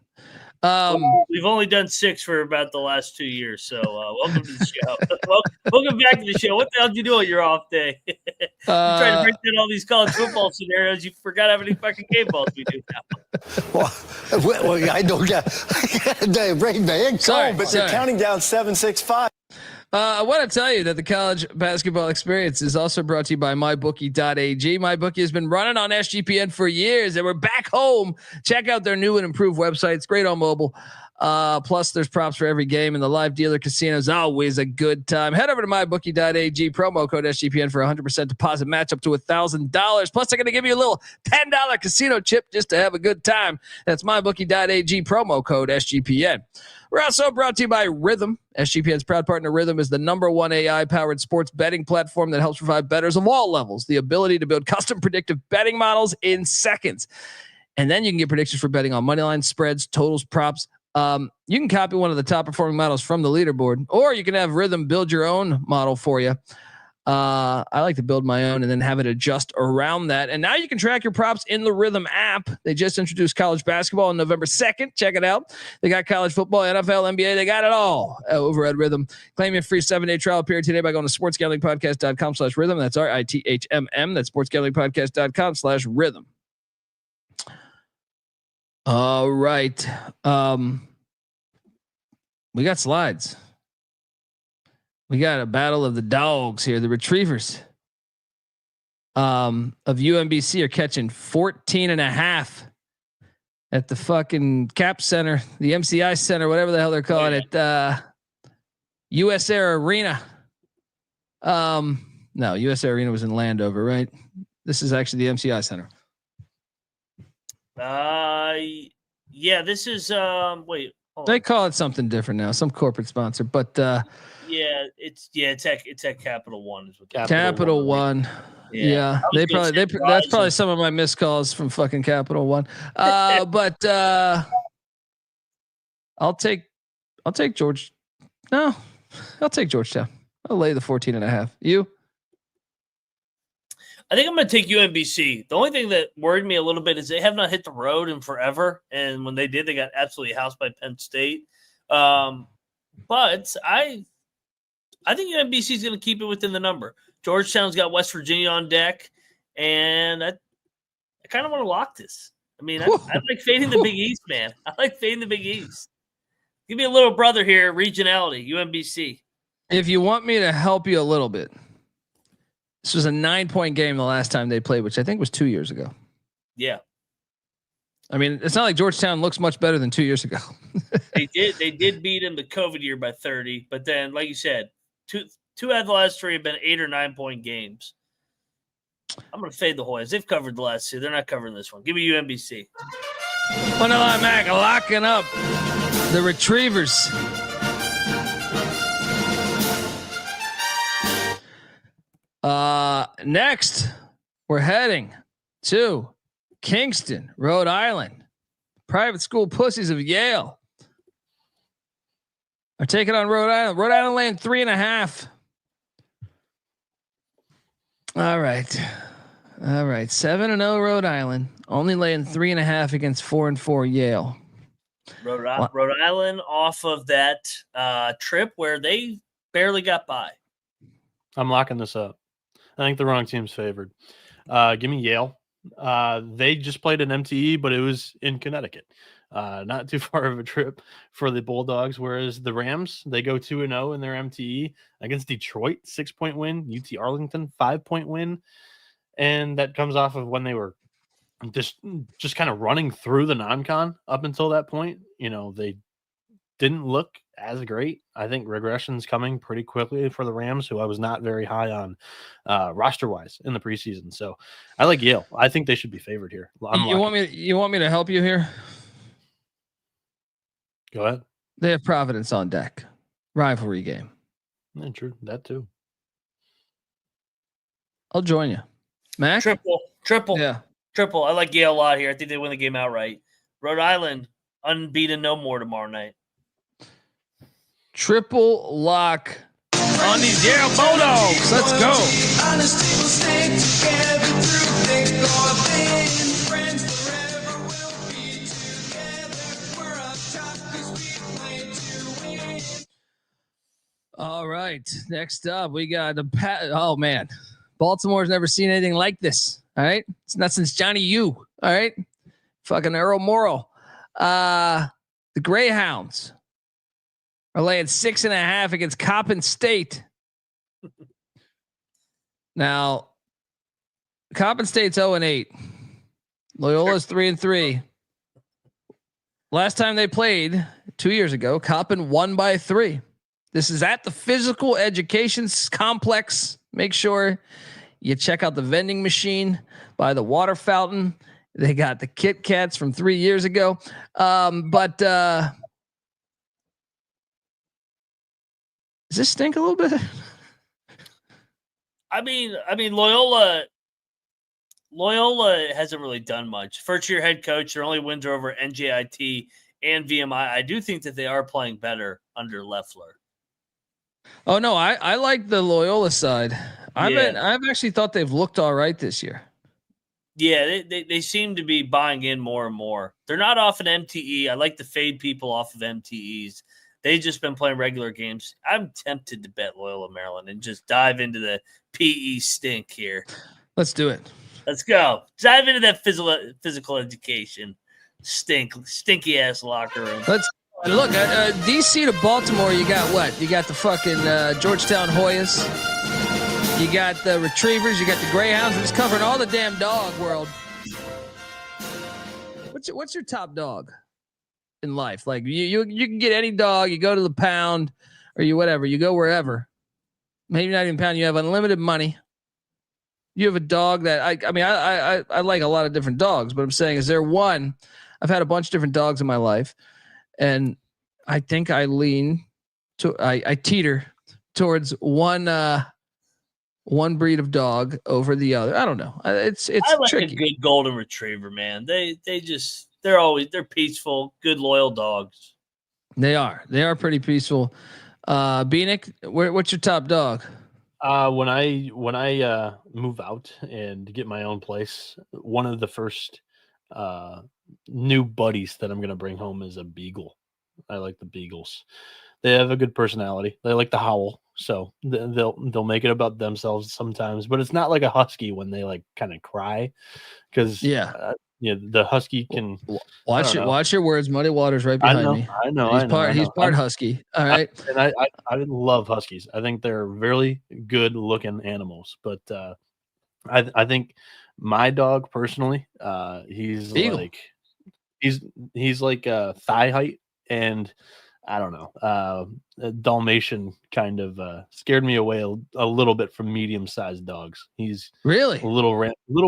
We've only done 6 for about the last 2 years. So welcome to the show. Welcome back to the show. What the hell did you do on your off day? You trying to break down all these college football scenarios. You forgot how many fucking game balls we do now. Well, I don't get break my head. Sorry, but they're counting down 7-6-5. I want to tell you that the college basketball experience is also brought to you by MyBookie.ag. MyBookie has been running on SGPN for years, and we're back home. Check out their new and improved website. It's great on mobile. Plus, there's props for every game, and the live dealer casino is always a good time. Head over to MyBookie.ag, promo code SGPN for 100% deposit match up to $1,000. Plus, they're going to give you a little $10 casino chip just to have a good time. That's MyBookie.ag, promo code SGPN. We're also brought to you by Rhythm. SGPN's proud partner Rhythm is the #1 AI-powered sports betting platform that helps provide bettors of all levels the ability to build custom predictive betting models in seconds. And then you can get predictions for betting on money lines, spreads, totals, props. You can copy one of the top performing models from the leaderboard, or you can have Rhythm build your own model for you. I like to build my own and then have it adjust around that. And now you can track your props in the Rhythm app. They just introduced college basketball on November 2nd. Check it out. They got college football, NFL, NBA. They got it all over at Rhythm. Claim your free 7-day trial period today by going to sportsgamblingpodcast.com/rhythm. That's RITHMM. That's sportsgamblingpodcast.com/rhythm. All right. We got slides. We got a battle of the dogs here. The Retrievers of UMBC are catching 14.5 at the fucking Cap Center, the MCI Center, whatever the hell they're calling it. US Air Arena. No, US Air Arena was in Landover, right? This is actually the MCI Center. Yeah, this is They call it something different now, some corporate sponsor, but it's at Capital One is what Capital One. Yeah. That's probably some of my missed calls from fucking Capital One. But I'll take George. No, I'll take Georgetown. I'll lay the 14.5. You? I think I'm going to take UMBC. The only thing that worried me a little bit is they have not hit the road in forever. And when they did, they got absolutely housed by Penn State. But I think UMBC is going to keep it within the number. Georgetown's got West Virginia on deck. And I kind of want to lock this. I mean, I like fading the Big East, man. I like fading the Big East. Give me a little brother here, regionality, UMBC. If you want me to help you a little bit, this was a 9-point game the last time they played, which I think was 2 years ago. Yeah. I mean, it's not like Georgetown looks much better than 2 years ago. They did beat him the COVID year by 30, but then, like you said, two out of the last 3 have been 8 or 9 point games. I'm going to fade the Hoyas. They've covered the last 2. They're not covering this one. Give me UMBC. Wonderland Mac locking up the Retrievers. Next, we're heading to Kingston, Rhode Island. Private school pussies of Yale are taking on Rhode Island. Rhode Island laying 3.5. All right. 7-0 Rhode Island, only laying 3.5 against 4-4 Yale. Rhode Island off of that trip where they barely got by. I'm locking this up. I think the wrong team's favored. Give me Yale. They just played an MTE, but it was in Connecticut. Not too far of a trip for the Bulldogs. Whereas the Rams, they go 2-0 in their MTE against Detroit, 6-point win. UT Arlington, 5-point win. And that comes off of when they were just kind of running through the non-con up until that point. You know, they didn't look as great. I think regression's coming pretty quickly for the Rams, who I was not very high on roster-wise in the preseason. So I like Yale. I think they should be favored here. You want me to help you here? Go ahead. They have Providence on deck. Rivalry game. Yeah, true. That too. I'll join you. Mac? Triple. Yeah. Triple. I like Yale a lot here. I think they win the game outright. Rhode Island, unbeaten no more tomorrow night. Triple lock on these Yale Bulldogs. Let's go. All right. Next up, we got oh man. Baltimore's never seen anything like this. All right. It's not since Johnny U. All right. Fucking Earl Morrill. The Greyhounds are laying 6.5 against Coppin State. Now, Coppin State's 0-8. Loyola's 3-3. Last time they played 2 years ago, Coppin won by 3. This is at the Physical Education Complex. Make sure you check out the vending machine by the water fountain. They got the Kit Kats from 3 years ago. But does this stink a little bit? I mean, Loyola hasn't really done much. First year head coach, their only wins are over NJIT and VMI. I do think that they are playing better under Leffler. Oh no, I like the Loyola side. I've actually thought they've looked all right this year. Yeah, they seem to be buying in more and more. They're not off an MTE. I like to fade people off of MTEs. They've just been playing regular games. I'm tempted to bet Loyola Maryland and just dive into the PE stink here. Let's do it. Let's go. Dive into that physical education stinky ass locker room. Let's look at DC to Baltimore. You got what? You got the fucking Georgetown Hoyas. You got the Retrievers. You got the Greyhounds. We're just covering all the damn dog world. What's your top dog in life? Like you can get any dog. You go to the pound or you whatever. You go wherever. Maybe not even pound. You have unlimited money. You have a dog that I like a lot of different dogs, but I'm saying, is there one? I've had a bunch of different dogs in my life, and I think I teeter towards one breed of dog over the other. I don't know. It's I like tricky. a good golden retriever, man. They're peaceful, good loyal dogs. They are pretty peaceful. Bieniek, what's your top dog? When I move out and get my own place, one of the first new buddies that I'm gonna bring home is a beagle. I like the beagles. They have a good personality. They like to howl, so they'll make it about themselves sometimes. But it's not like a husky when they like kind of cry, because the husky can watch your words. Muddy Waters right behind me. I know. He's part husky. All right. I love huskies. I think they're really good looking animals. But I think my dog personally, he's Beagle. like he's like thigh height, and I don't know. A Dalmatian kind of scared me away a little bit from medium-sized dogs. He's really a little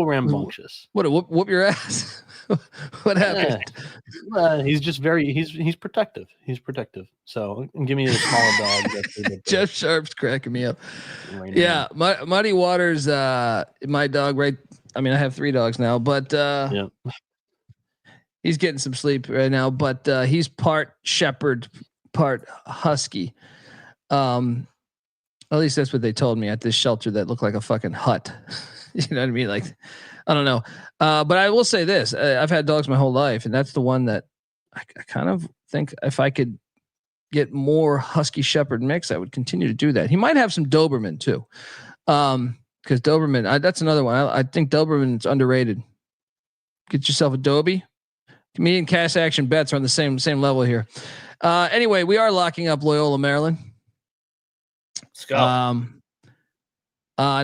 rambunctious. What whoop your ass? What happened? He's just he's protective. He's protective. So give me a smaller dog. Jeff Sharp's cracking me up. Right yeah, Muddy Waters. My dog. Right. I mean, I have 3 dogs now, but he's getting some sleep right now. But he's part shepherd, part husky. At least that's what they told me at this shelter that looked like a fucking hut. You know what I mean? Like, I don't know. But I will say this: I've had dogs my whole life, and that's the one that I kind of think if I could get more husky shepherd mix, I would continue to do that. He might have some Doberman too, because Doberman. That's another one. I think Doberman's underrated. Get yourself a Dobie. Me and Cash Action Bets are on the same level here. Anyway, we are locking up Loyola Maryland. Let's go.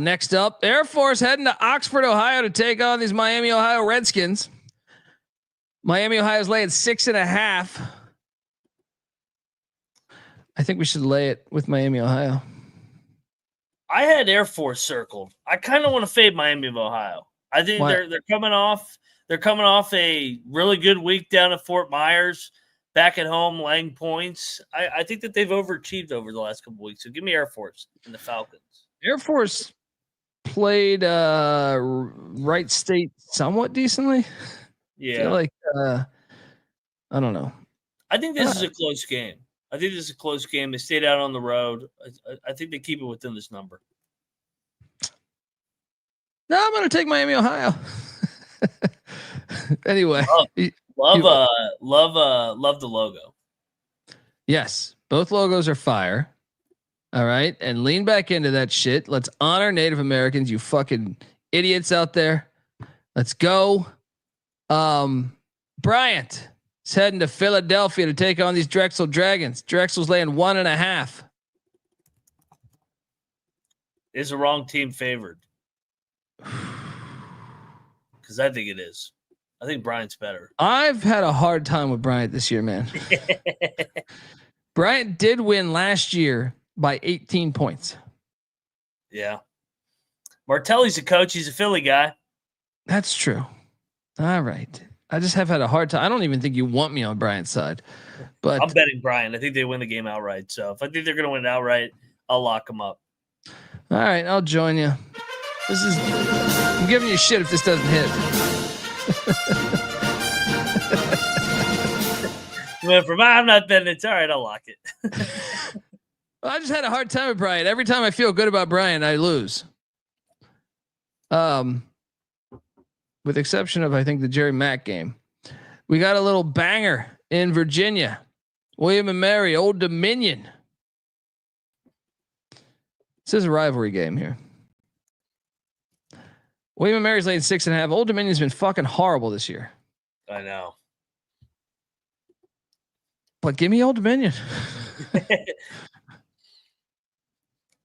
Next up, Air Force heading to Oxford, Ohio to take on these Miami, Ohio Redskins. Miami, Ohio's laying 6.5. I think we should lay it with Miami, Ohio. I had Air Force circled. I kind of want to fade Miami of Ohio. I think they're coming off. They're coming off a really good week down at Fort Myers, back at home, laying points. I think that they've overachieved over the last couple of weeks. So give me Air Force and the Falcons. Air Force played Wright State somewhat decently. Yeah, I feel like I don't know. I think this is a close game. They stayed out on the road. I think they keep it within this number. No, I'm going to take Miami, Ohio. Anyway, love the logo. Yes, both logos are fire. All right, and lean back into that shit. Let's honor Native Americans, you fucking idiots out there. Let's go. Bryant is heading to Philadelphia to take on these Drexel Dragons. Drexel's laying 1.5. Is the wrong team favored? Because I think it is. I think Bryant's better. I've had a hard time with Bryant this year, man. Bryant did win last year by 18 points. Yeah. Martelli's a coach. He's a Philly guy. That's true. All right. I just have had a hard time. I don't even think you want me on Bryant's side. But I'm betting Bryant. I think they win the game outright. So if I think they're going to win it outright, I'll lock them up. All right. I'll join you. I'm giving you shit if this doesn't hit. Well, for mine, I'm not betting. It's all right. I'll lock it. I just had a hard time with Bryant. Every time I feel good about Bryant, I lose. With exception of, I think, the Jerry Mack game. We got a little banger in Virginia. William and Mary, Old Dominion. This is a rivalry game here. William and Mary's laying 6.5. Old Dominion's been fucking horrible this year. I know. But give me Old Dominion.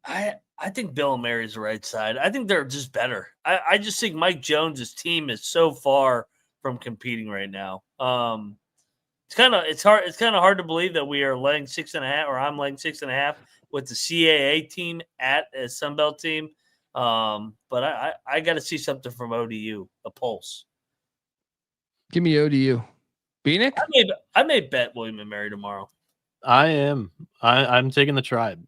I think Bill and Mary's the right side. I think they're just better. I just think Mike Jones's team is so far from competing right now. It's kind of hard to believe that we are laying 6.5, or I'm laying 6.5 with the CAA team at a Sunbelt team. But I got to see something from ODU, a pulse. Give me ODU. Bieniek? I may bet William and Mary tomorrow. I am. I'm taking the Tribe.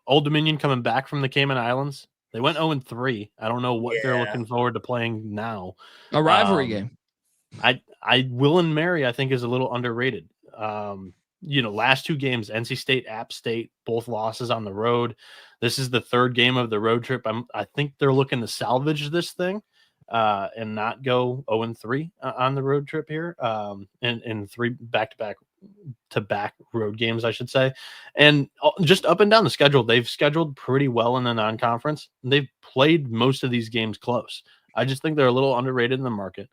Old Dominion coming back from the Cayman Islands. They went 0-3. I don't know what they're looking forward to playing now. A rivalry game. Will and Mary, I think, is a little underrated. Last two games, NC State, App State, both losses on the road. This is the third game of the road trip. I think they're looking to salvage this thing and not go 0-3 on the road trip here. And 3 back-to-back road games, I should say. And just up and down the schedule, they've scheduled pretty well in the non-conference. They've played most of these games close. I just think they're a little underrated in the market.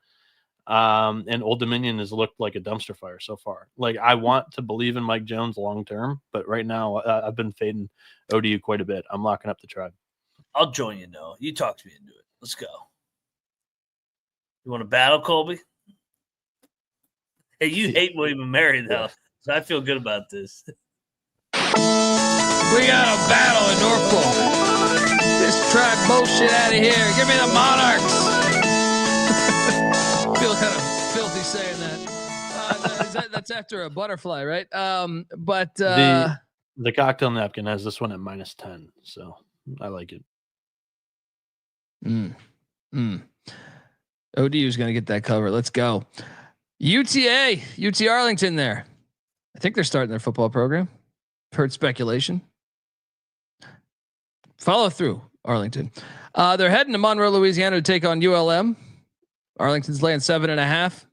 And Old Dominion has looked like a dumpster fire so far. Like, I want to believe in Mike Jones long term, but right now I've been fading ODU quite a bit. I'm locking up the Tribe. I'll join you, Noah. You talked me into it. Let's go. You want to battle, Colby? Hey, you hate William and Mary, though, so I feel good about this. We got a battle in Norfolk. This Tribe bullshit out of here. Give me the Monarchs. I feel kind of filthy saying that. That's after a butterfly, right? But the cocktail napkin has this one at -10, so I like it. ODU's going to get that cover. Let's go. UT Arlington there. I think they're starting their football program. Heard speculation. Follow through, Arlington. They're heading to Monroe, Louisiana to take on ULM. Arlington's laying 7.5.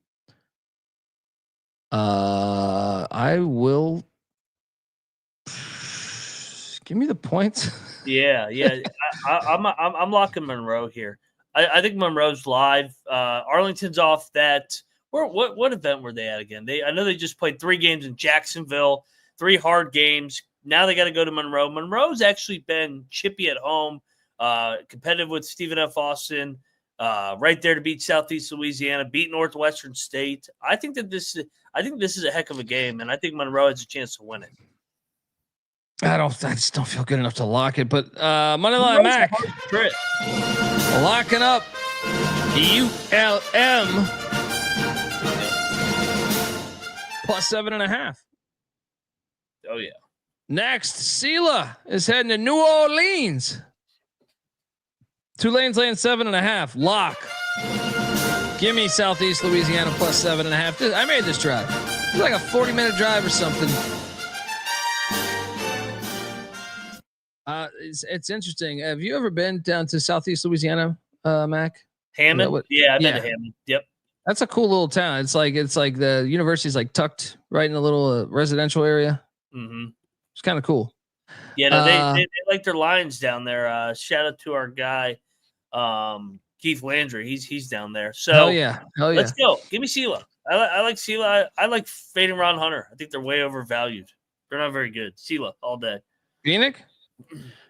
I will give me the points. Yeah. I'm locking Monroe here. I think Monroe's live. Arlington's off that. What event were they at again? I know they just played 3 games in Jacksonville, 3 hard games. Now they got to go to Monroe. Monroe's actually been chippy at home, competitive with Stephen F. Austin. Right there to beat Southeast Louisiana, beat Northwestern State. I think this is a heck of a game, and I think Monroe has a chance to win it. I just don't feel good enough to lock it, but Moneyline Mac locking up ULM plus 7.5. Oh yeah. Next, Sela is heading to New Orleans. Tulane's laying 7.5. Lock. Give me Southeast Louisiana plus 7.5. I made this drive. It's like a 40-minute drive or something. It's interesting. Have you ever been down to Southeast Louisiana, Mac? Hammond? Yeah, I've been to Hammond. Yep. That's a cool little town. It's like the university's like tucked right in a little residential area. Mm-hmm. It's kind of cool. Yeah, no, they like their lines down there. Shout out to our guy, Keith Landry. He's down there. So hell yeah. Let's go. Give me Sela. I like Sela. I like fading Ron Hunter. I think they're way overvalued. They're not very good. Sela all day. Bieniek?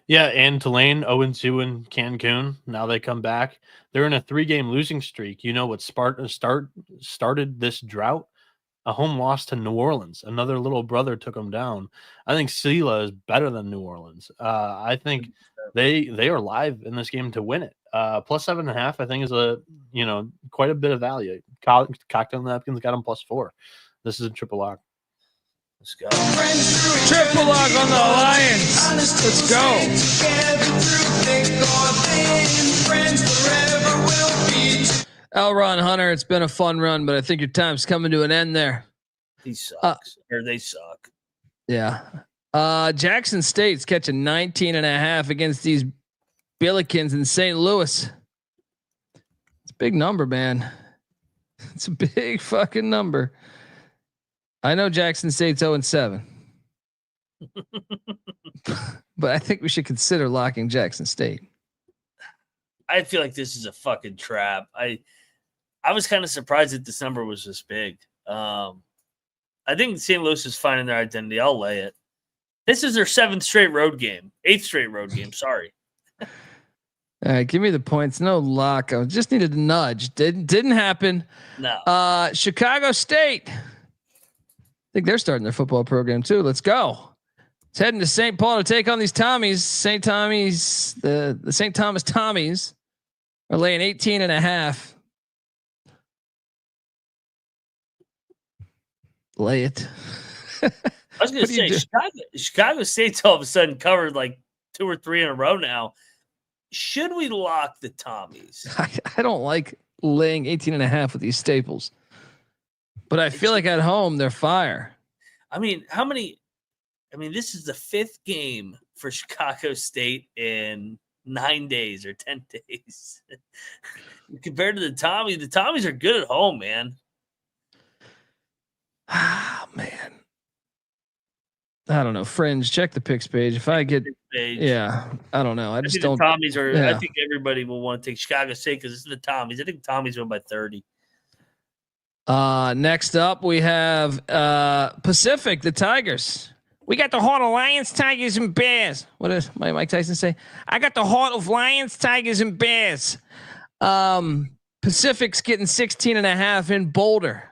Yeah, and Tulane 0-2 in Cancun. Now they come back. They're in a 3-game losing streak. You know what started this drought? A home loss to New Orleans. Another little brother took them down. I think Sela is better than New Orleans. I think they are live in this game to win it. Plus 7.5, I think, is quite a bit of value. Cocktail napkins got them plus 4. This is a triple lock. Let's go. Triple lock on the Lions. Let's go. Ron Hunter, it's been a fun run, but I think your time's coming to an end there. He sucks. Or they suck. Yeah. Jackson State's catching 19.5 against these Billikens in St. Louis. It's a big number, man. It's a big fucking number. I know Jackson State's 0-7. But I think we should consider locking Jackson State. I feel like this is a fucking trap. I was kind of surprised that this number was this big. I think St. Louis is finding their identity. I'll lay it. This is their 8th straight road game. Sorry. All right, give me the points. No lock. I just needed a nudge. Didn't happen. No. Chicago State. I think they're starting their football program too. Let's go. It's heading to St. Paul to take on these Tommies. St. Tommy's, the St. Thomas Tommies are laying 18.5. Lay it. I was going to say Chicago State's all of a sudden covered like 2 or 3 in a row now. Should we lock the Tommies? I don't like laying 18.5 with these staples, but I feel like at home they're fire. I mean, this is the 5th game for Chicago State in 9 days or 10 days. Compared to the Tommies are good at home, man. Ah, man. I don't know. Fringe, check the picks page. If I get, I don't know. I just don't. The Tommies are. Yeah. I think everybody will want to take Chicago State because it's the Tommies. I think the Tommies win by 30. Next up, we have Pacific, the Tigers. We got the heart of Lions, Tigers, and Bears. What does Mike Tyson say? I got the heart of Lions, Tigers, and Bears. Pacific's getting 16.5 in Boulder.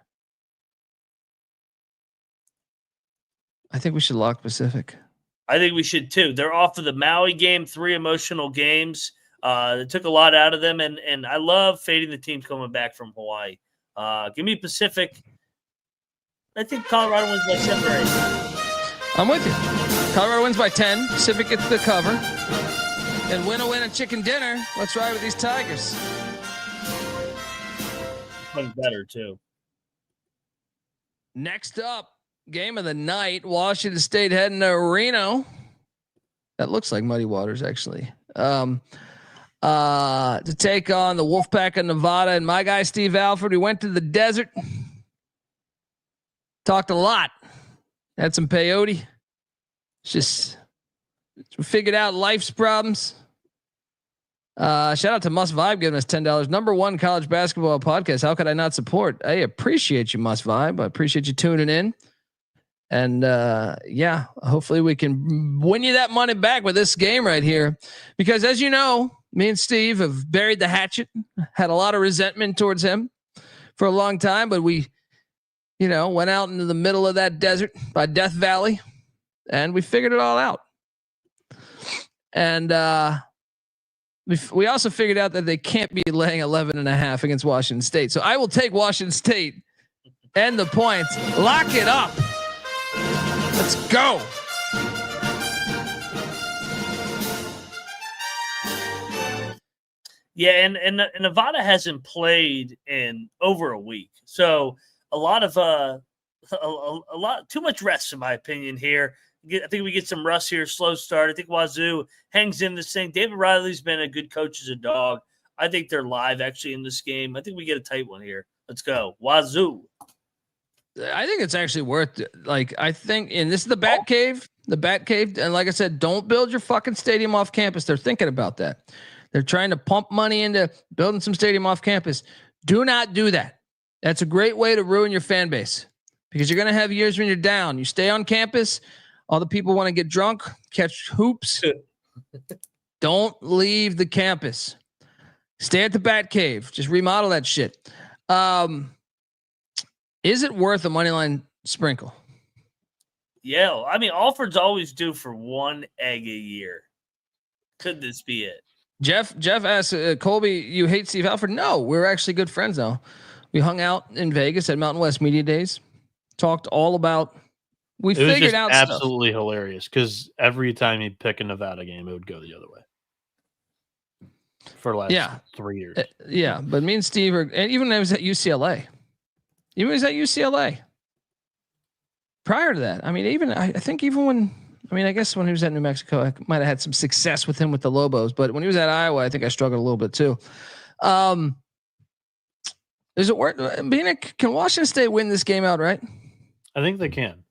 I think we should lock Pacific. I think we should too. They're off of the Maui game, 3 emotional games. It took a lot out of them, and I love fading the teams coming back from Hawaii. Give me Pacific. I think Colorado wins by 7 or 8. I'm with you. Colorado wins by 10. Pacific gets the cover. And win a chicken dinner. Let's ride with these Tigers. One's better too. Next up, game of the night. Washington State heading to Reno. That looks like Muddy Waters, actually. To take on the Wolfpack of Nevada. And my guy, Steve Alford, we went to the desert. Talked a lot. Had some peyote. Just figured out life's problems. Shout out to Must Vibe giving us $10. #1 college basketball podcast. How could I not support? I appreciate you, Must Vibe. I appreciate you tuning in. And hopefully we can win you that money back with this game right here. Because as you know, me and Steve have buried the hatchet, had a lot of resentment towards him for a long time, but we went out into the middle of that desert by Death Valley and we figured it all out. And we also figured out that they can't be laying 11.5 against Washington State. So I will take Washington State and the points. Lock it up. Let's go. Yeah, and Nevada hasn't played in over a week. So a lot too much rest, in my opinion, here. I think we get some rust here, slow start. I think Wazoo hangs in this thing. David Riley's been a good coach as a dog. I think they're live actually in this game. I think we get a tight one here. Let's go. Wazoo. I think it's actually worth it. Like, I think, and this is the Bat Cave. And like I said, don't build your fucking stadium off campus. They're thinking about that. They're trying to pump money into building some stadium off campus. Do not do that. That's a great way to ruin your fan base because you're going to have years when you're down. You stay on campus. All the people want to get drunk, catch hoops. Don't leave the campus. Stay at the Bat Cave. Just remodel that shit. Is it worth a money line sprinkle? Yeah, I mean, Alford's always due for 1 egg a year. Could this be it? Jeff asked, Colby, you hate Steve Alford? No, we're actually good friends now. We hung out in Vegas at Mountain West Media Days. Talked all about. We figured out stuff. Absolutely hilarious because every time he'd pick a Nevada game, it would go the other way. For the last 3 years. But me and Steve are, and even when I was at UCLA. Prior to that, I mean, I guess when he was at New Mexico, I might have had some success with him with the Lobos, but when he was at Iowa, I think I struggled a little bit too. Is it worth Bieniek? Can Washington State win this game outright? I think they can.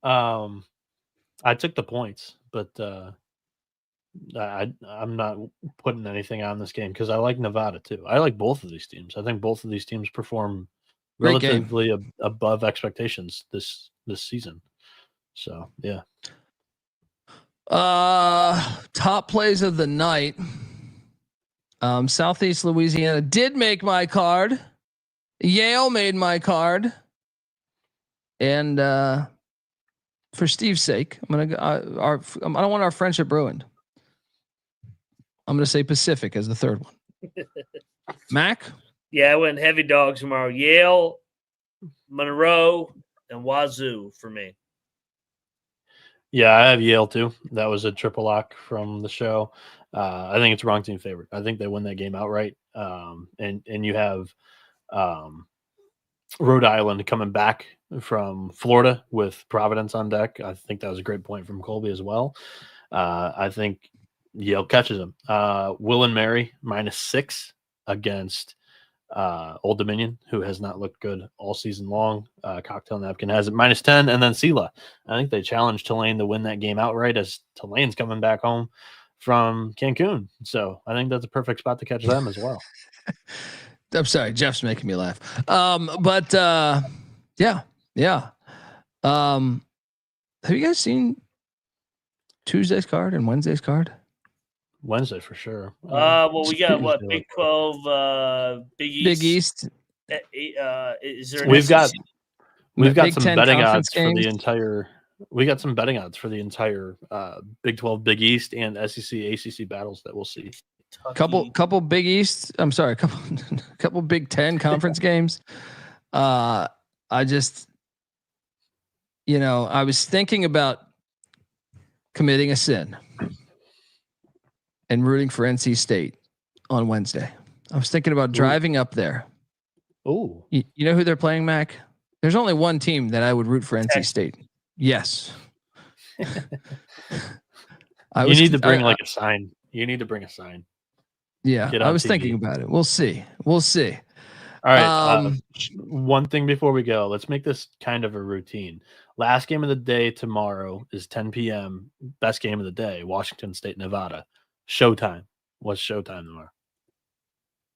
I took the points, but I'm not putting anything on this game because I like Nevada too. I like both of these teams. I think both of these teams perform Great game. relatively above expectations this season. So yeah. Top plays of the night. Southeast Louisiana did make my card. Yale made my card. And for Steve's sake, I'm gonna I don't want our friendship ruined. I'm gonna say Pacific as the third one. Mac? Yeah, I went heavy dogs tomorrow. Yale, Monroe, and Wazoo for me. Yeah, I have Yale too. That was a triple lock from the show. I think it's wrong team favorite. I think they win that game outright. And you have Rhode Island coming back from Florida with Providence on deck. I think that was a great point from Colby as well. I think Yale catches them. Will and Mary -6 against Old Dominion, who has not looked good all season long. Cocktail Napkin has it -10, and then Sela. I think they challenged Tulane to win that game outright as Tulane's coming back home from Cancun. So I think that's a perfect spot to catch them as well. I'm sorry, Jeff's making me laugh. Yeah. Have you guys seen Tuesday's card and Wednesday's card? Wednesday for sure. Well, we got what, Big 12, Big East. Big East. Is there? We've got Big some 10 betting conference odds for the games? entire. We got some betting odds for the entire Big 12, Big East, and SEC, ACC battles that we'll see. Couple Big East. I'm sorry, couple Big 10 conference games. I just, I was thinking about committing a sin and rooting for NC State on Wednesday. I was thinking about driving up there. Oh, you know who they're playing, Mac? There's only one team that I would root for NC State. Yes. You need to bring a sign. You need to bring a sign. Yeah, I was thinking about it. We'll see. All right. One thing before we go, let's make this kind of a routine. Last game of the day tomorrow is 10 p.m. Best game of the day, Washington State, Nevada. Showtime. What's showtime tomorrow?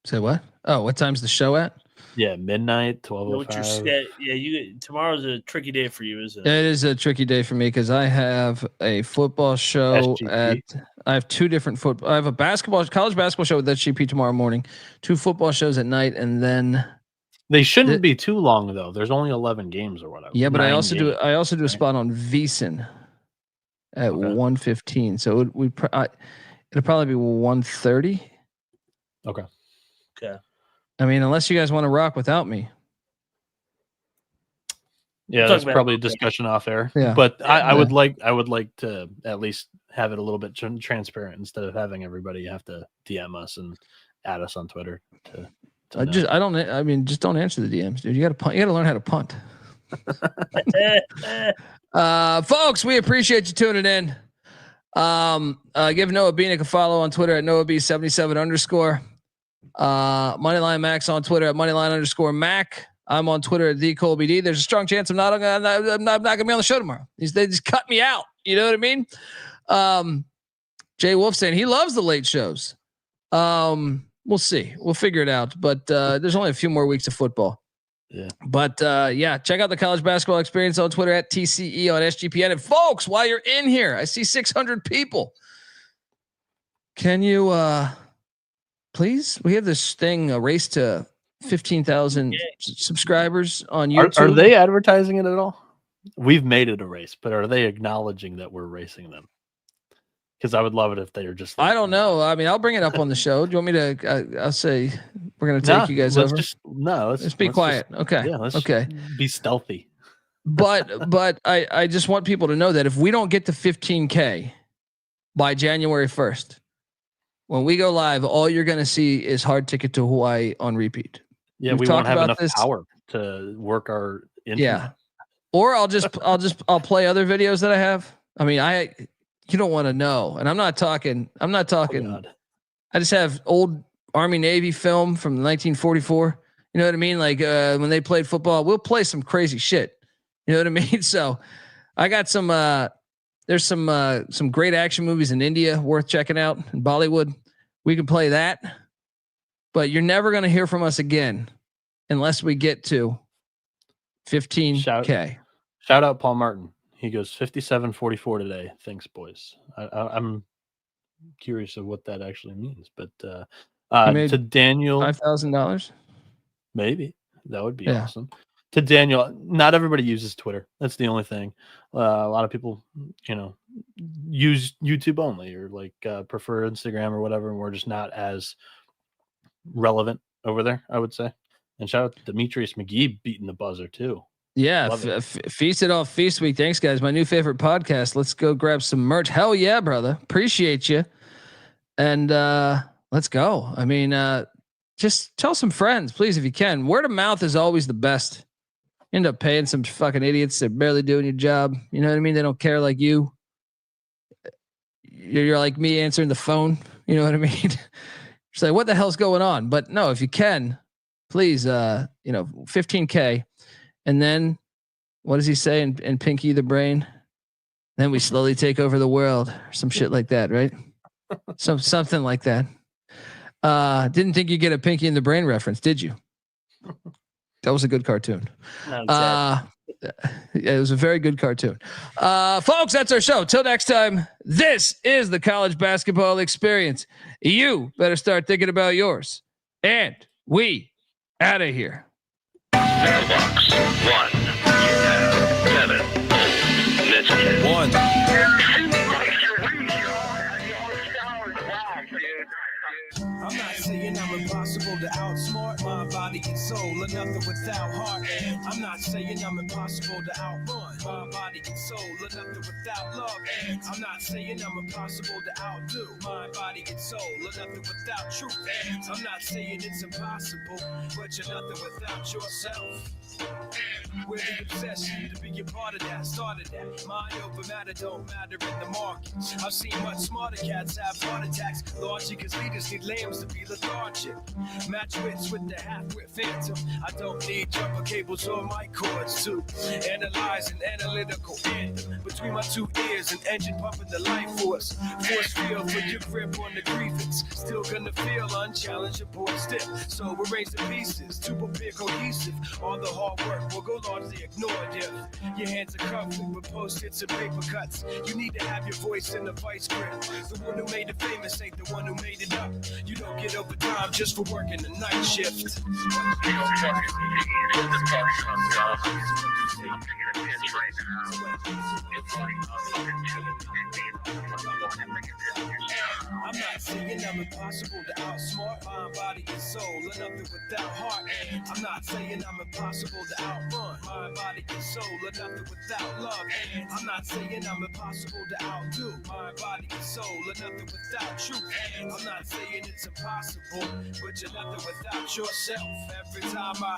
Say what? Oh, what time's the show at? Yeah, midnight, 12:05. Tomorrow's a tricky day for you, isn't it? It is a tricky day for me because I have a football show SGP. I have two different football. I have a college basketball show with SGP tomorrow morning, 2 football shows at night, and then they shouldn't be too long though. There's only 11 games or whatever. Yeah, but I also do a spot on VSiN at 1:15. So it'll probably be 1:30. Okay. I mean, unless you guys want to rock without me. Yeah, that's probably a discussion off air. Yeah. But I would like to at least have it a little bit transparent instead of having everybody have to DM us and add us on Twitter. Just don't answer the DMs, dude. You got to punt. You got to learn how to punt. Folks, we appreciate you tuning in. Give Noah Bieniek a follow on Twitter at NoahB77_. Moneyline Max on Twitter at Moneyline_Mac. I'm on Twitter at TheColbyD. There's a strong chance I'm not gonna be on the show tomorrow. They just cut me out. You know what I mean? Jay Wolf saying he loves the late shows. We'll see. We'll figure it out. But there's only a few more weeks of football. Yeah. But check out the college basketball experience on Twitter at TCE on SGPN. And folks, while you're in here, I see 600 people. Can you please? We have this thing, a race to 15,000 subscribers on YouTube. Are they advertising it at all? We've made it a race, but are they acknowledging that we're racing them? Because I would love it if they are just. I don't know. I mean, I'll bring it up on the show. Do you want me to? I'll say we're going to take you guys over. Let's be quiet. Okay. Yeah. Let's be stealthy. But I just want people to know that if we don't get to 15K by January 1st, when we go live, all you're going to see is Hard Ticket to Hawaii on repeat. Yeah, we won't have enough power to work our internet. Yeah. Or I'll play other videos that I have. I mean, you don't want to know. And I'm not talking. I just have old Army Navy film from 1944. You know what I mean? Like when they played football, we'll play some crazy shit. You know what I mean? So I got some. There's some great action movies in India worth checking out in Bollywood. We can play that, but you're never going to hear from us again unless we get to 15K. Shout out Paul Martin. He goes 57.44 today. Thanks, boys. I'm curious of what that actually means, but to Daniel, $5,000. Maybe that would be awesome. To Daniel, not everybody uses Twitter. That's the only thing. A lot of people, use YouTube only or like prefer Instagram or whatever, and we're just not as relevant over there, I would say. And shout out to Demetrius McGee beating the buzzer too. Yeah, Feast It Off Feast Week. Thanks, guys. My new favorite podcast. Let's go grab some merch. Hell yeah, brother. Appreciate you. And let's go. I mean, just tell some friends, please, if you can. Word of mouth is always the best. You end up paying some fucking idiots that are barely doing your job. You know what I mean? They don't care like you. You're like me answering the phone. You know what I mean? Just like, what the hell's going on? But no, if you can, please, 15K. And then what does he say in Pinky the Brain? Then we slowly take over the world or some shit like that, right? Something like that. Didn't think you'd get a Pinky in the Brain reference, did you? That was a good cartoon. It was a very good cartoon. Folks, that's our show. Till next time, this is the college basketball experience. You better start thinking about yours. And we out of here. Mailbox 1 7 1. I'm not saying I'm impossible to outsmart my body and soul, or nothing without heart. I'm not saying I'm impossible to outrun my body and soul, or nothing without love. I'm not saying I'm impossible to outdo my body and soul, or nothing without truth. I'm not saying it's impossible, but you're nothing without yourself. With the obsession to be a part of that, started that. Mind over matter don't matter in the market. I've seen much smarter cats have heart attacks. Logic is leaders need lambs to be lethargic. Match wits with the half-wit phantom. I don't need jumper cables or mic cords to analyze an analytical anthem. Between my two ears, an engine pumping the life force. Force field for your grip on the grievance. Still gonna feel unchallengeable and stiff. So arrange the pieces to appear cohesive. All the hard work will go largely ignored if your hands are covered with post-its and paper cuts. You need to have your voice in the vice grip. The one who made it famous ain't the one who made it up. You don't get overtime just for working the night shift. I'm not saying I'm impossible to outsmart mind, body, and soul, or nothing without heart. I'm not saying I'm impossible to outrun mind, body, and soul, or nothing without love. I'm not saying I'm impossible to outdo mind, body, and soul, or nothing without truth. I'm not saying it's impossible, but you're nothing without yourself. Every time I